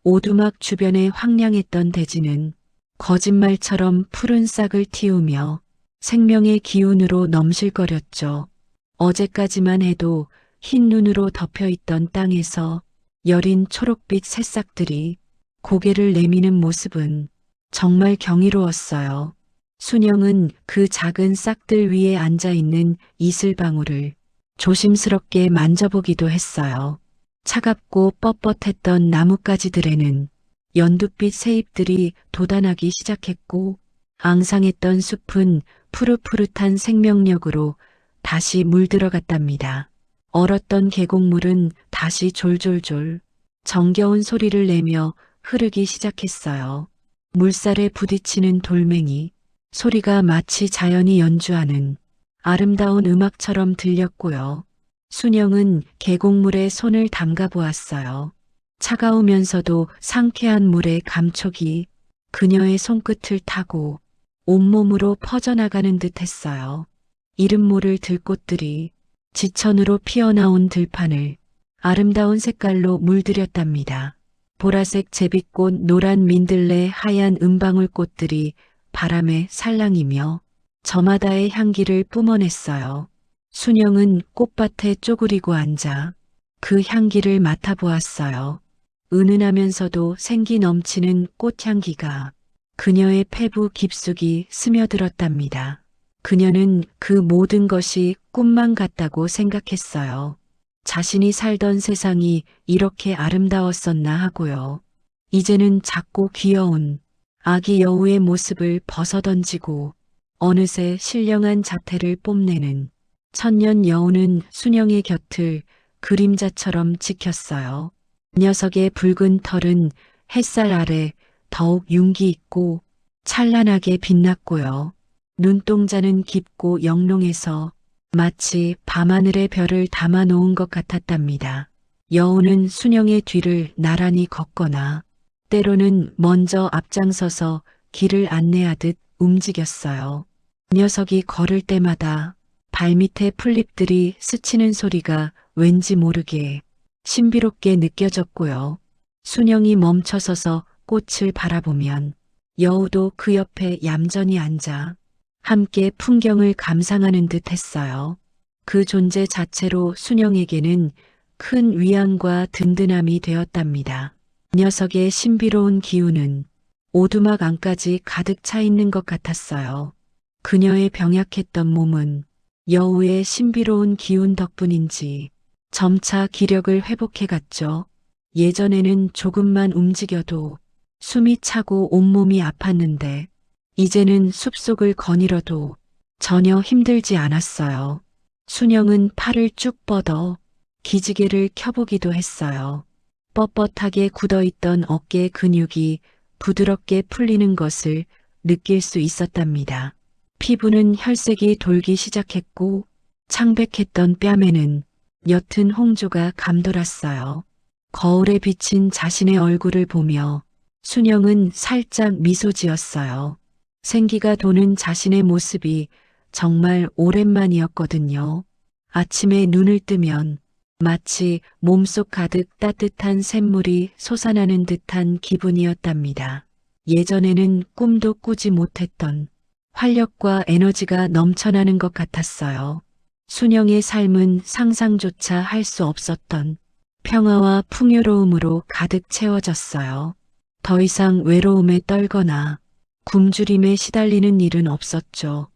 오두막 주변에 황량했던 대지는 거짓말처럼 푸른 싹을 틔우며 생명의 기운으로 넘실거렸죠. 어제까지만 해도 흰 눈으로 덮여 있던 땅에서 여린 초록빛 새싹들이 고개를 내미는 모습은 정말 경이로웠어요. 순영은 그 작은 싹들 위에 앉아 있는 이슬방울을 조심스럽게 만져보기도 했어요. 차갑고 뻣뻣했던 나뭇가지들에는 연두빛 새잎들이 돋아나기 시작했고 앙상했던 숲은 푸릇푸릇한 생명력으로 다시 물들어갔답니다. 얼었던 계곡물은 다시 졸졸졸 정겨운 소리를 내며 흐르기 시작했어요. 물살에 부딪히는 돌멩이, 소리가 마치 자연이 연주하는 아름다운 음악처럼 들렸고요. 순영은 계곡물에 손을 담가 보았어요. 차가우면서도 상쾌한 물의 감촉이 그녀의 손끝을 타고 온몸으로 퍼져나가는 듯 했어요. 이름 모를 들꽃들이 지천으로 피어나온 들판을 아름다운 색깔로 물들였답니다. 보라색 제비꽃, 노란 민들레, 하얀 은방울꽃들이 바람에 살랑이며 저마다의 향기를 뿜어냈어요. 순영은 꽃밭에 쪼그리고 앉아 그 향기를 맡아보았어요. 은은하면서도 생기 넘치는 꽃향기가 그녀의 폐부 깊숙이 스며들었답니다. 그녀는 그 모든 것이 꿈만 같다고 생각했어요. 자신이 살던 세상이 이렇게 아름다웠었나 하고요. 이제는 작고 귀여운 아기 여우의 모습을 벗어던지고 어느새 신령한 자태를 뽐내는 천년 여우는 순영의 곁을 그림자처럼 지켰어요. 녀석의 붉은 털은 햇살 아래 더욱 윤기 있고 찬란하게 빛났고요. 눈동자는 깊고 영롱해서 마치 밤하늘의 별을 담아 놓은 것 같았답니다. 여우는 순영의 뒤를 나란히 걷거나 때로는 먼저 앞장서서 길을 안내하듯 움직였어요. 녀석이 걸을 때마다 발밑에 풀잎들이 스치는 소리가 왠지 모르게 신비롭게 느껴졌고요. 순영이 멈춰서서 꽃을 바라보면 여우도 그 옆에 얌전히 앉아 함께 풍경을 감상하는 듯 했어요. 그 존재 자체로 순영에게는 큰 위안과 든든함이 되었답니다. 녀석의 신비로운 기운은 오두막 안까지 가득 차 있는 것 같았어요. 그녀의 병약했던 몸은 여우의 신비로운 기운 덕분인지 점차 기력을 회복해갔죠. 예전에는 조금만 움직여도 숨이 차고 온몸이 아팠는데 이제는 숲속을 거닐어도 전혀 힘들지 않았어요. 순영은 팔을 쭉 뻗어 기지개를 켜보기도 했어요. 뻣뻣하게 굳어있던 어깨 근육이 부드럽게 풀리는 것을 느낄 수 있었답니다. 피부는 혈색이 돌기 시작했고 창백했던 뺨에는 옅은 홍조가 감돌았어요. 거울에 비친 자신의 얼굴을 보며 순영은 살짝 미소 지었어요. 생기가 도는 자신의 모습이 정말 오랜만이었거든요. 아침에 눈을 뜨면 마치 몸속 가득 따뜻한 샘물이 솟아나는 듯한 기분이었답니다. 예전에는 꿈도 꾸지 못했던 활력과 에너지가 넘쳐나는 것 같았어요. 순영의 삶은 상상조차 할 수 없었던 평화와 풍요로움으로 가득 채워졌어요. 더 이상 외로움에 떨거나 굶주림에 시달리는 일은 없었죠.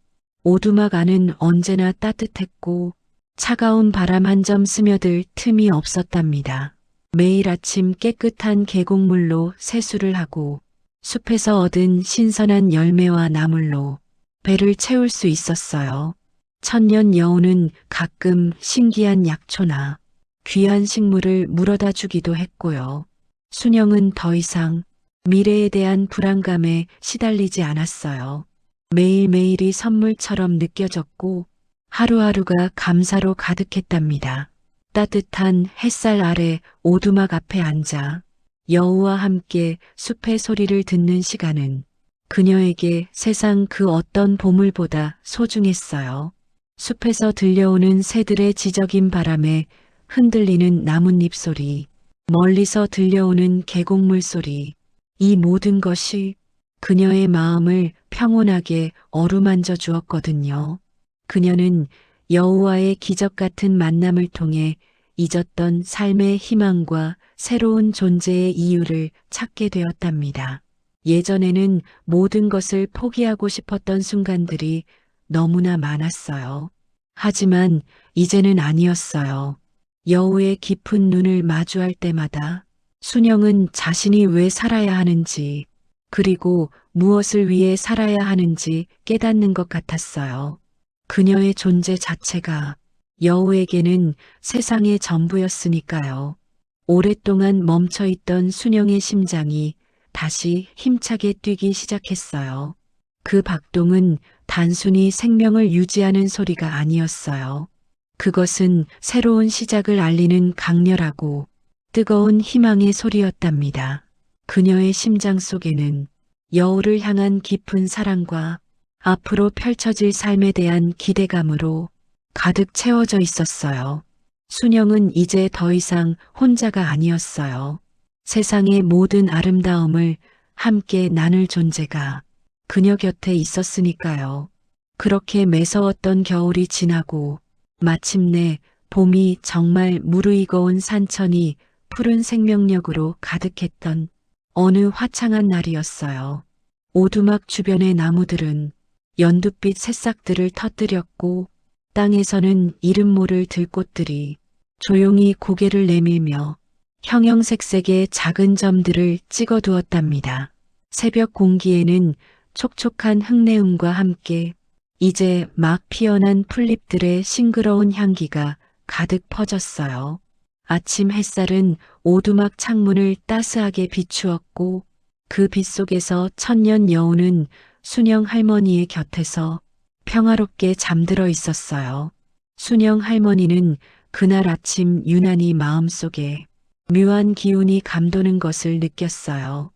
오두막 안은 언제나 따뜻했고 차가운 바람 한 점 스며들 틈이 없었답니다. 매일 아침 깨끗한 계곡물로 세수를 하고 숲에서 얻은 신선한 열매와 나물로 배를 채울 수 있었어요. 천년 여우는 가끔 신기한 약초나 귀한 식물을 물어다 주기도 했고요. 순영은 더 이상 미래에 대한 불안감에 시달리지 않았어요. 매일매일이 선물처럼 느껴졌고 하루하루가 감사로 가득했답니다. 따뜻한 햇살 아래 오두막 앞에 앉아 여우와 함께 숲의 소리를 듣는 시간은 그녀에게 세상 그 어떤 보물보다 소중했어요. 숲에서 들려오는 새들의 지저긴 바람에 흔들리는 나뭇잎 소리, 멀리서 들려오는 계곡물 소리, 이 모든 것이 그녀의 마음을 평온하게 어루만져 주었거든요. 그녀는 여우와의 기적 같은 만남을 통해 잊었던 삶의 희망과 새로운 존재의 이유를 찾게 되었답니다. 예전에는 모든 것을 포기하고 싶었던 순간들이 너무나 많았어요. 하지만 이제는 아니었어요. 여우의 깊은 눈을 마주할 때마다 순영은 자신이 왜 살아야 하는지, 그리고 무엇을 위해 살아야 하는지 깨닫는 것 같았어요. 그녀의 존재 자체가 여우에게는 세상의 전부였으니까요. 오랫동안 멈춰있던 순영의 심장이 다시 힘차게 뛰기 시작했어요. 그 박동은 단순히 생명을 유지하는 소리가 아니었어요. 그것은 새로운 시작을 알리는 강렬하고 뜨거운 희망의 소리였답니다. 그녀의 심장 속에는 여우를 향한 깊은 사랑과 앞으로 펼쳐질 삶에 대한 기대감으로 가득 채워져 있었어요. 순영은 이제 더 이상 혼자가 아니었어요. 세상의 모든 아름다움을 함께 나눌 존재가 그녀 곁에 있었으니까요. 그렇게 매서웠던 겨울이 지나고 마침내 봄이 정말 무르익어 온 산천이 푸른 생명력으로 가득했던 어느 화창한 날이었어요. 오두막 주변의 나무들은 연두빛 새싹들을 터뜨렸고 땅에서는 이름 모를 들꽃들이 조용히 고개를 내밀며 형형색색의 작은 점들을 찍어두었답니다. 새벽 공기에는 촉촉한 흙내음과 함께 이제 막 피어난 풀잎들의 싱그러운 향기가 가득 퍼졌어요. 아침 햇살은 오두막 창문을 따스하게 비추었고 그 빛 속에서 천년 여우는 순영 할머니의 곁에서 평화롭게 잠들어 있었어요. 순영 할머니는 그날 아침 유난히 마음속에 묘한 기운이 감도는 것을 느꼈어요.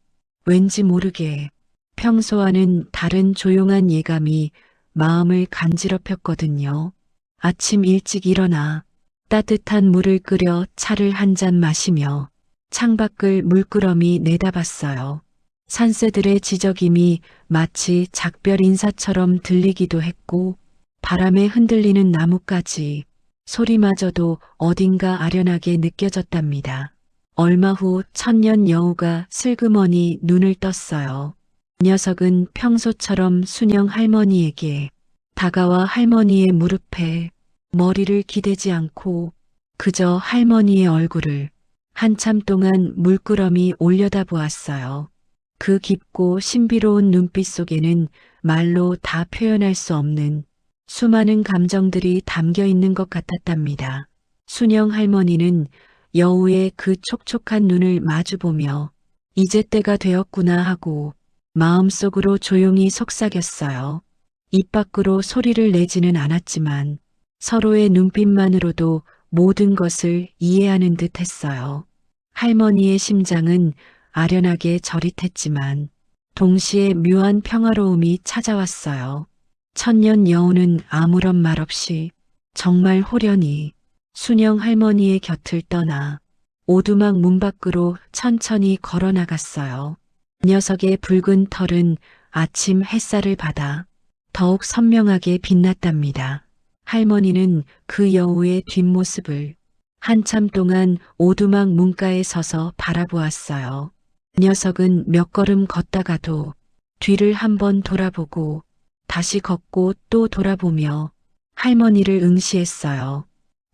왠지 모르게 평소와는 다른 조용한 예감이 마음을 간지럽혔거든요. 아침 일찍 일어나 따뜻한 물을 끓여 차를 한 잔 마시며 창밖을 물끄러미 내다봤어요. 산새들의 지저김이 마치 작별 인사처럼 들리기도 했고 바람에 흔들리는 나뭇가지 소리마저도 어딘가 아련하게 느껴졌답니다. 얼마 후 천년 여우가 슬그머니 눈을 떴어요. 녀석은 평소처럼 순영 할머니에게 다가와 할머니의 무릎에 머리를 기대지 않고 그저 할머니의 얼굴을 한참 동안 물끄러미 올려다보았어요. 그 깊고 신비로운 눈빛 속에는 말로 다 표현할 수 없는 수많은 감정들이 담겨 있는 것 같았답니다. 순영 할머니는 여우의 그 촉촉한 눈을 마주보며 이제 때가 되었구나 하고 마음속으로 조용히 속삭였어요. 입 밖으로 소리를 내지는 않았지만 서로의 눈빛만으로도 모든 것을 이해하는 듯 했어요. 할머니의 심장은 아련하게 저릿했지만 동시에 묘한 평화로움이 찾아왔어요. 천년 여우는 아무런 말 없이 정말 호련히 순영 할머니의 곁을 떠나 오두막 문 밖으로 천천히 걸어 나갔어요. 녀석의 붉은 털은 아침 햇살을 받아 더욱 선명하게 빛났답니다. 할머니는 그 여우의 뒷모습을 한참 동안 오두막 문가에 서서 바라보았어요. 녀석은 몇 걸음 걷다가도 뒤를 한번 돌아보고 다시 걷고 또 돌아보며 할머니를 응시했어요.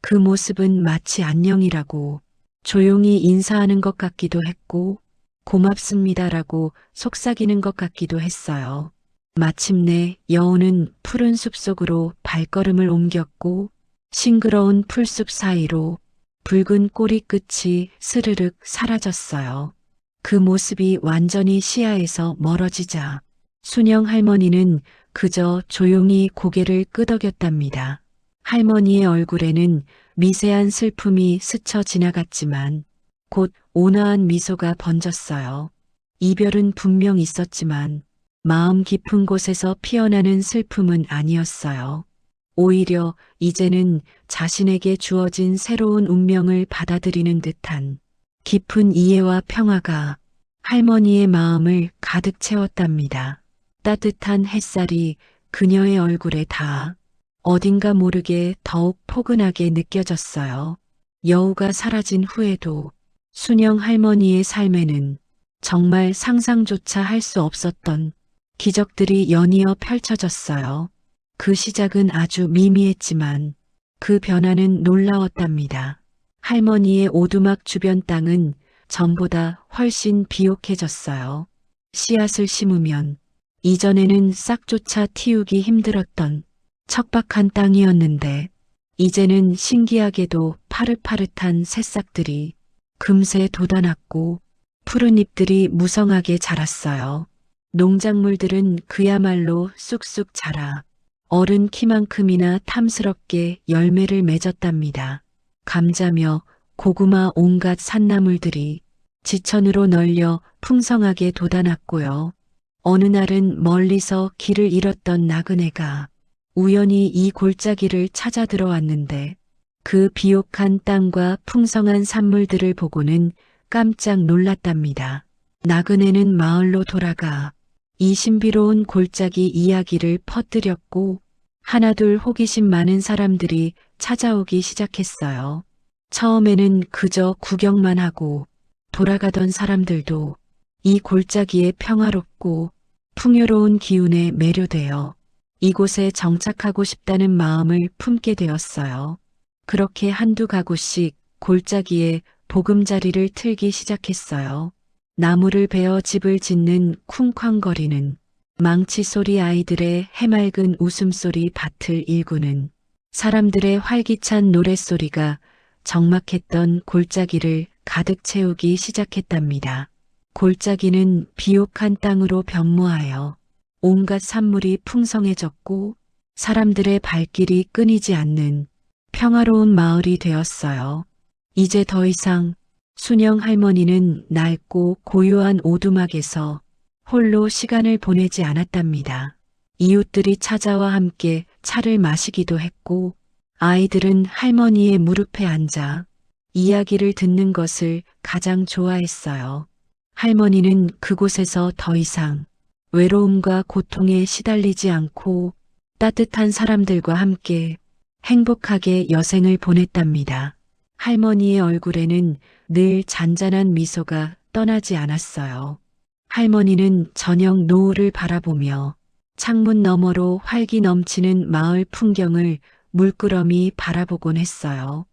그 모습은 마치 안녕이라고 조용히 인사하는 것 같기도 했고 고맙습니다라고 속삭이는 것 같기도 했어요. 마침내 여우는 푸른 숲속으로 발걸음을 옮겼고 싱그러운 풀숲 사이로 붉은 꼬리 끝이 스르륵 사라졌어요. 그 모습이 완전히 시야에서 멀어지자 순영 할머니는 그저 조용히 고개를 끄덕였답니다. 할머니의 얼굴에는 미세한 슬픔이 스쳐 지나갔지만 곧 온화한 미소가 번졌어요. 이별은 분명 있었지만 마음 깊은 곳에서 피어나는 슬픔은 아니었어요. 오히려 이제는 자신에게 주어진 새로운 운명을 받아들이는 듯한 깊은 이해와 평화가 할머니의 마음을 가득 채웠답니다. 따뜻한 햇살이 그녀의 얼굴에 닿아 어딘가 모르게 더욱 포근하게 느껴졌어요. 여우가 사라진 후에도 순영 할머니의 삶에는 정말 상상조차 할 수 없었던 기적들이 연이어 펼쳐졌어요. 그 시작은 아주 미미했지만 그 변화는 놀라웠답니다. 할머니의 오두막 주변 땅은 전보다 훨씬 비옥해졌어요. 씨앗을 심으면 이전에는 싹조차 틔우기 힘들었던 척박한 땅이었는데 이제는 신기하게도 파릇파릇한 새싹들이 금세 돋아났고 푸른 잎들이 무성하게 자랐어요. 농작물들은 그야말로 쑥쑥 자라 어른 키만큼이나 탐스럽게 열매를 맺었답니다. 감자며 고구마 온갖 산나물들이 지천으로 널려 풍성하게 돋아났고요. 어느 날은 멀리서 길을 잃었던 나그네가 우연히 이 골짜기를 찾아 들어왔는데 그 비옥한 땅과 풍성한 산물들을 보고는 깜짝 놀랐답니다. 나그네는 마을로 돌아가 이 신비로운 골짜기 이야기를 퍼뜨렸고 하나둘 호기심 많은 사람들이 찾아오기 시작했어요. 처음에는 그저 구경만 하고 돌아가던 사람들도 이 골짜기의 평화롭고 풍요로운 기운에 매료되어 이곳에 정착하고 싶다는 마음을 품게 되었어요. 그렇게 한두 가구씩 골짜기에 보금자리를 틀기 시작했어요. 나무를 베어 집을 짓는 쿵쾅거리는 망치 소리 아이들의 해맑은 웃음소리 밭을 일구는 사람들의 활기찬 노랫소리가 적막했던 골짜기를 가득 채우기 시작했답니다. 골짜기는 비옥한 땅으로 변모하여 온갖 산물이 풍성해졌고 사람들의 발길이 끊이지 않는 평화로운 마을이 되었어요. 이제 더 이상 순영 할머니는 낡고 고요한 오두막에서 홀로 시간을 보내지 않았답니다. 이웃들이 찾아와 함께 차를 마시기도 했고 아이들은 할머니의 무릎에 앉아 이야기를 듣는 것을 가장 좋아했어요. 할머니는 그곳에서 더 이상 외로움과 고통에 시달리지 않고 따뜻한 사람들과 함께 행복하게 여생을 보냈답니다. 할머니의 얼굴에는 늘 잔잔한 미소가 떠나지 않았어요. 할머니는 저녁 노을을 바라보며 창문 너머로 활기 넘치는 마을 풍경을 물끄러미 바라보곤 했어요.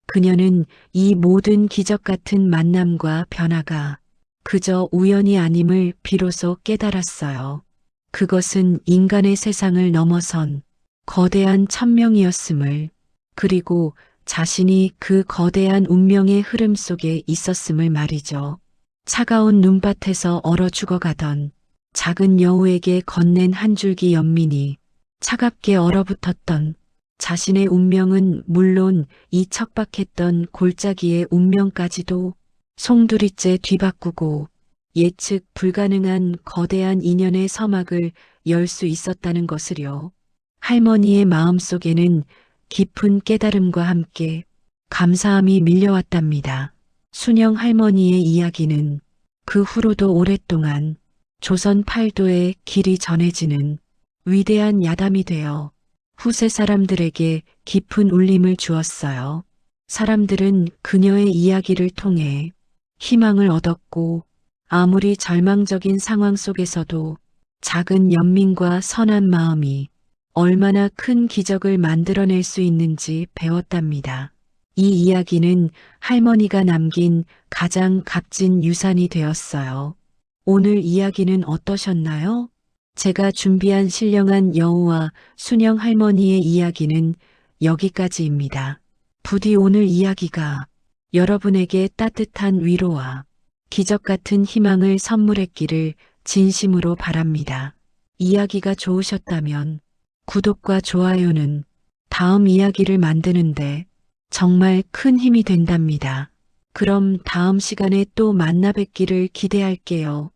그녀는 이 모든 기적 같은 만남과 변화가 그저 우연이 아님을 비로소 깨달았어요. 그것은 인간의 세상을 넘어선 거대한 천명이었음을, 그리고 자신이 그 거대한 운명의 흐름 속에 있었음을 말이죠. 차가운 눈밭에서 얼어 죽어가던 작은 여우에게 건넨 한 줄기 연민이 차갑게 얼어붙었던 자신의 운명은 물론 이 척박했던 골짜기의 운명까지도 송두리째 뒤바꾸고 예측 불가능한 거대한 인연의 서막을 열 수 있었다는 것을요. 할머니의 마음속에는 깊은 깨달음과 함께 감사함이 밀려왔답니다. 순영 할머니의 이야기는 그 후로도 오랫동안 조선 팔도의 길이 전해지는 위대한 야담이 되어 후세 사람들에게 깊은 울림을 주었어요. 사람들은 그녀의 이야기를 통해 희망을 얻었고 아무리 절망적인 상황 속에서도 작은 연민과 선한 마음이 얼마나 큰 기적을 만들어낼 수 있는지 배웠답니다. 이 이야기는 할머니가 남긴 가장 값진 유산이 되었어요. 오늘 이야기는 어떠셨나요? 제가 준비한 신령한 여우와 순영 할머니의 이야기는 여기까지입니다. 부디 오늘 이야기가 여러분에게 따뜻한 위로와 기적 같은 희망을 선물했기를 진심으로 바랍니다. 이야기가 좋으셨다면 구독과 좋아요는 다음 이야기를 만드는데 정말 큰 힘이 된답니다. 그럼 다음 시간에 또 만나 뵙기를 기대할게요.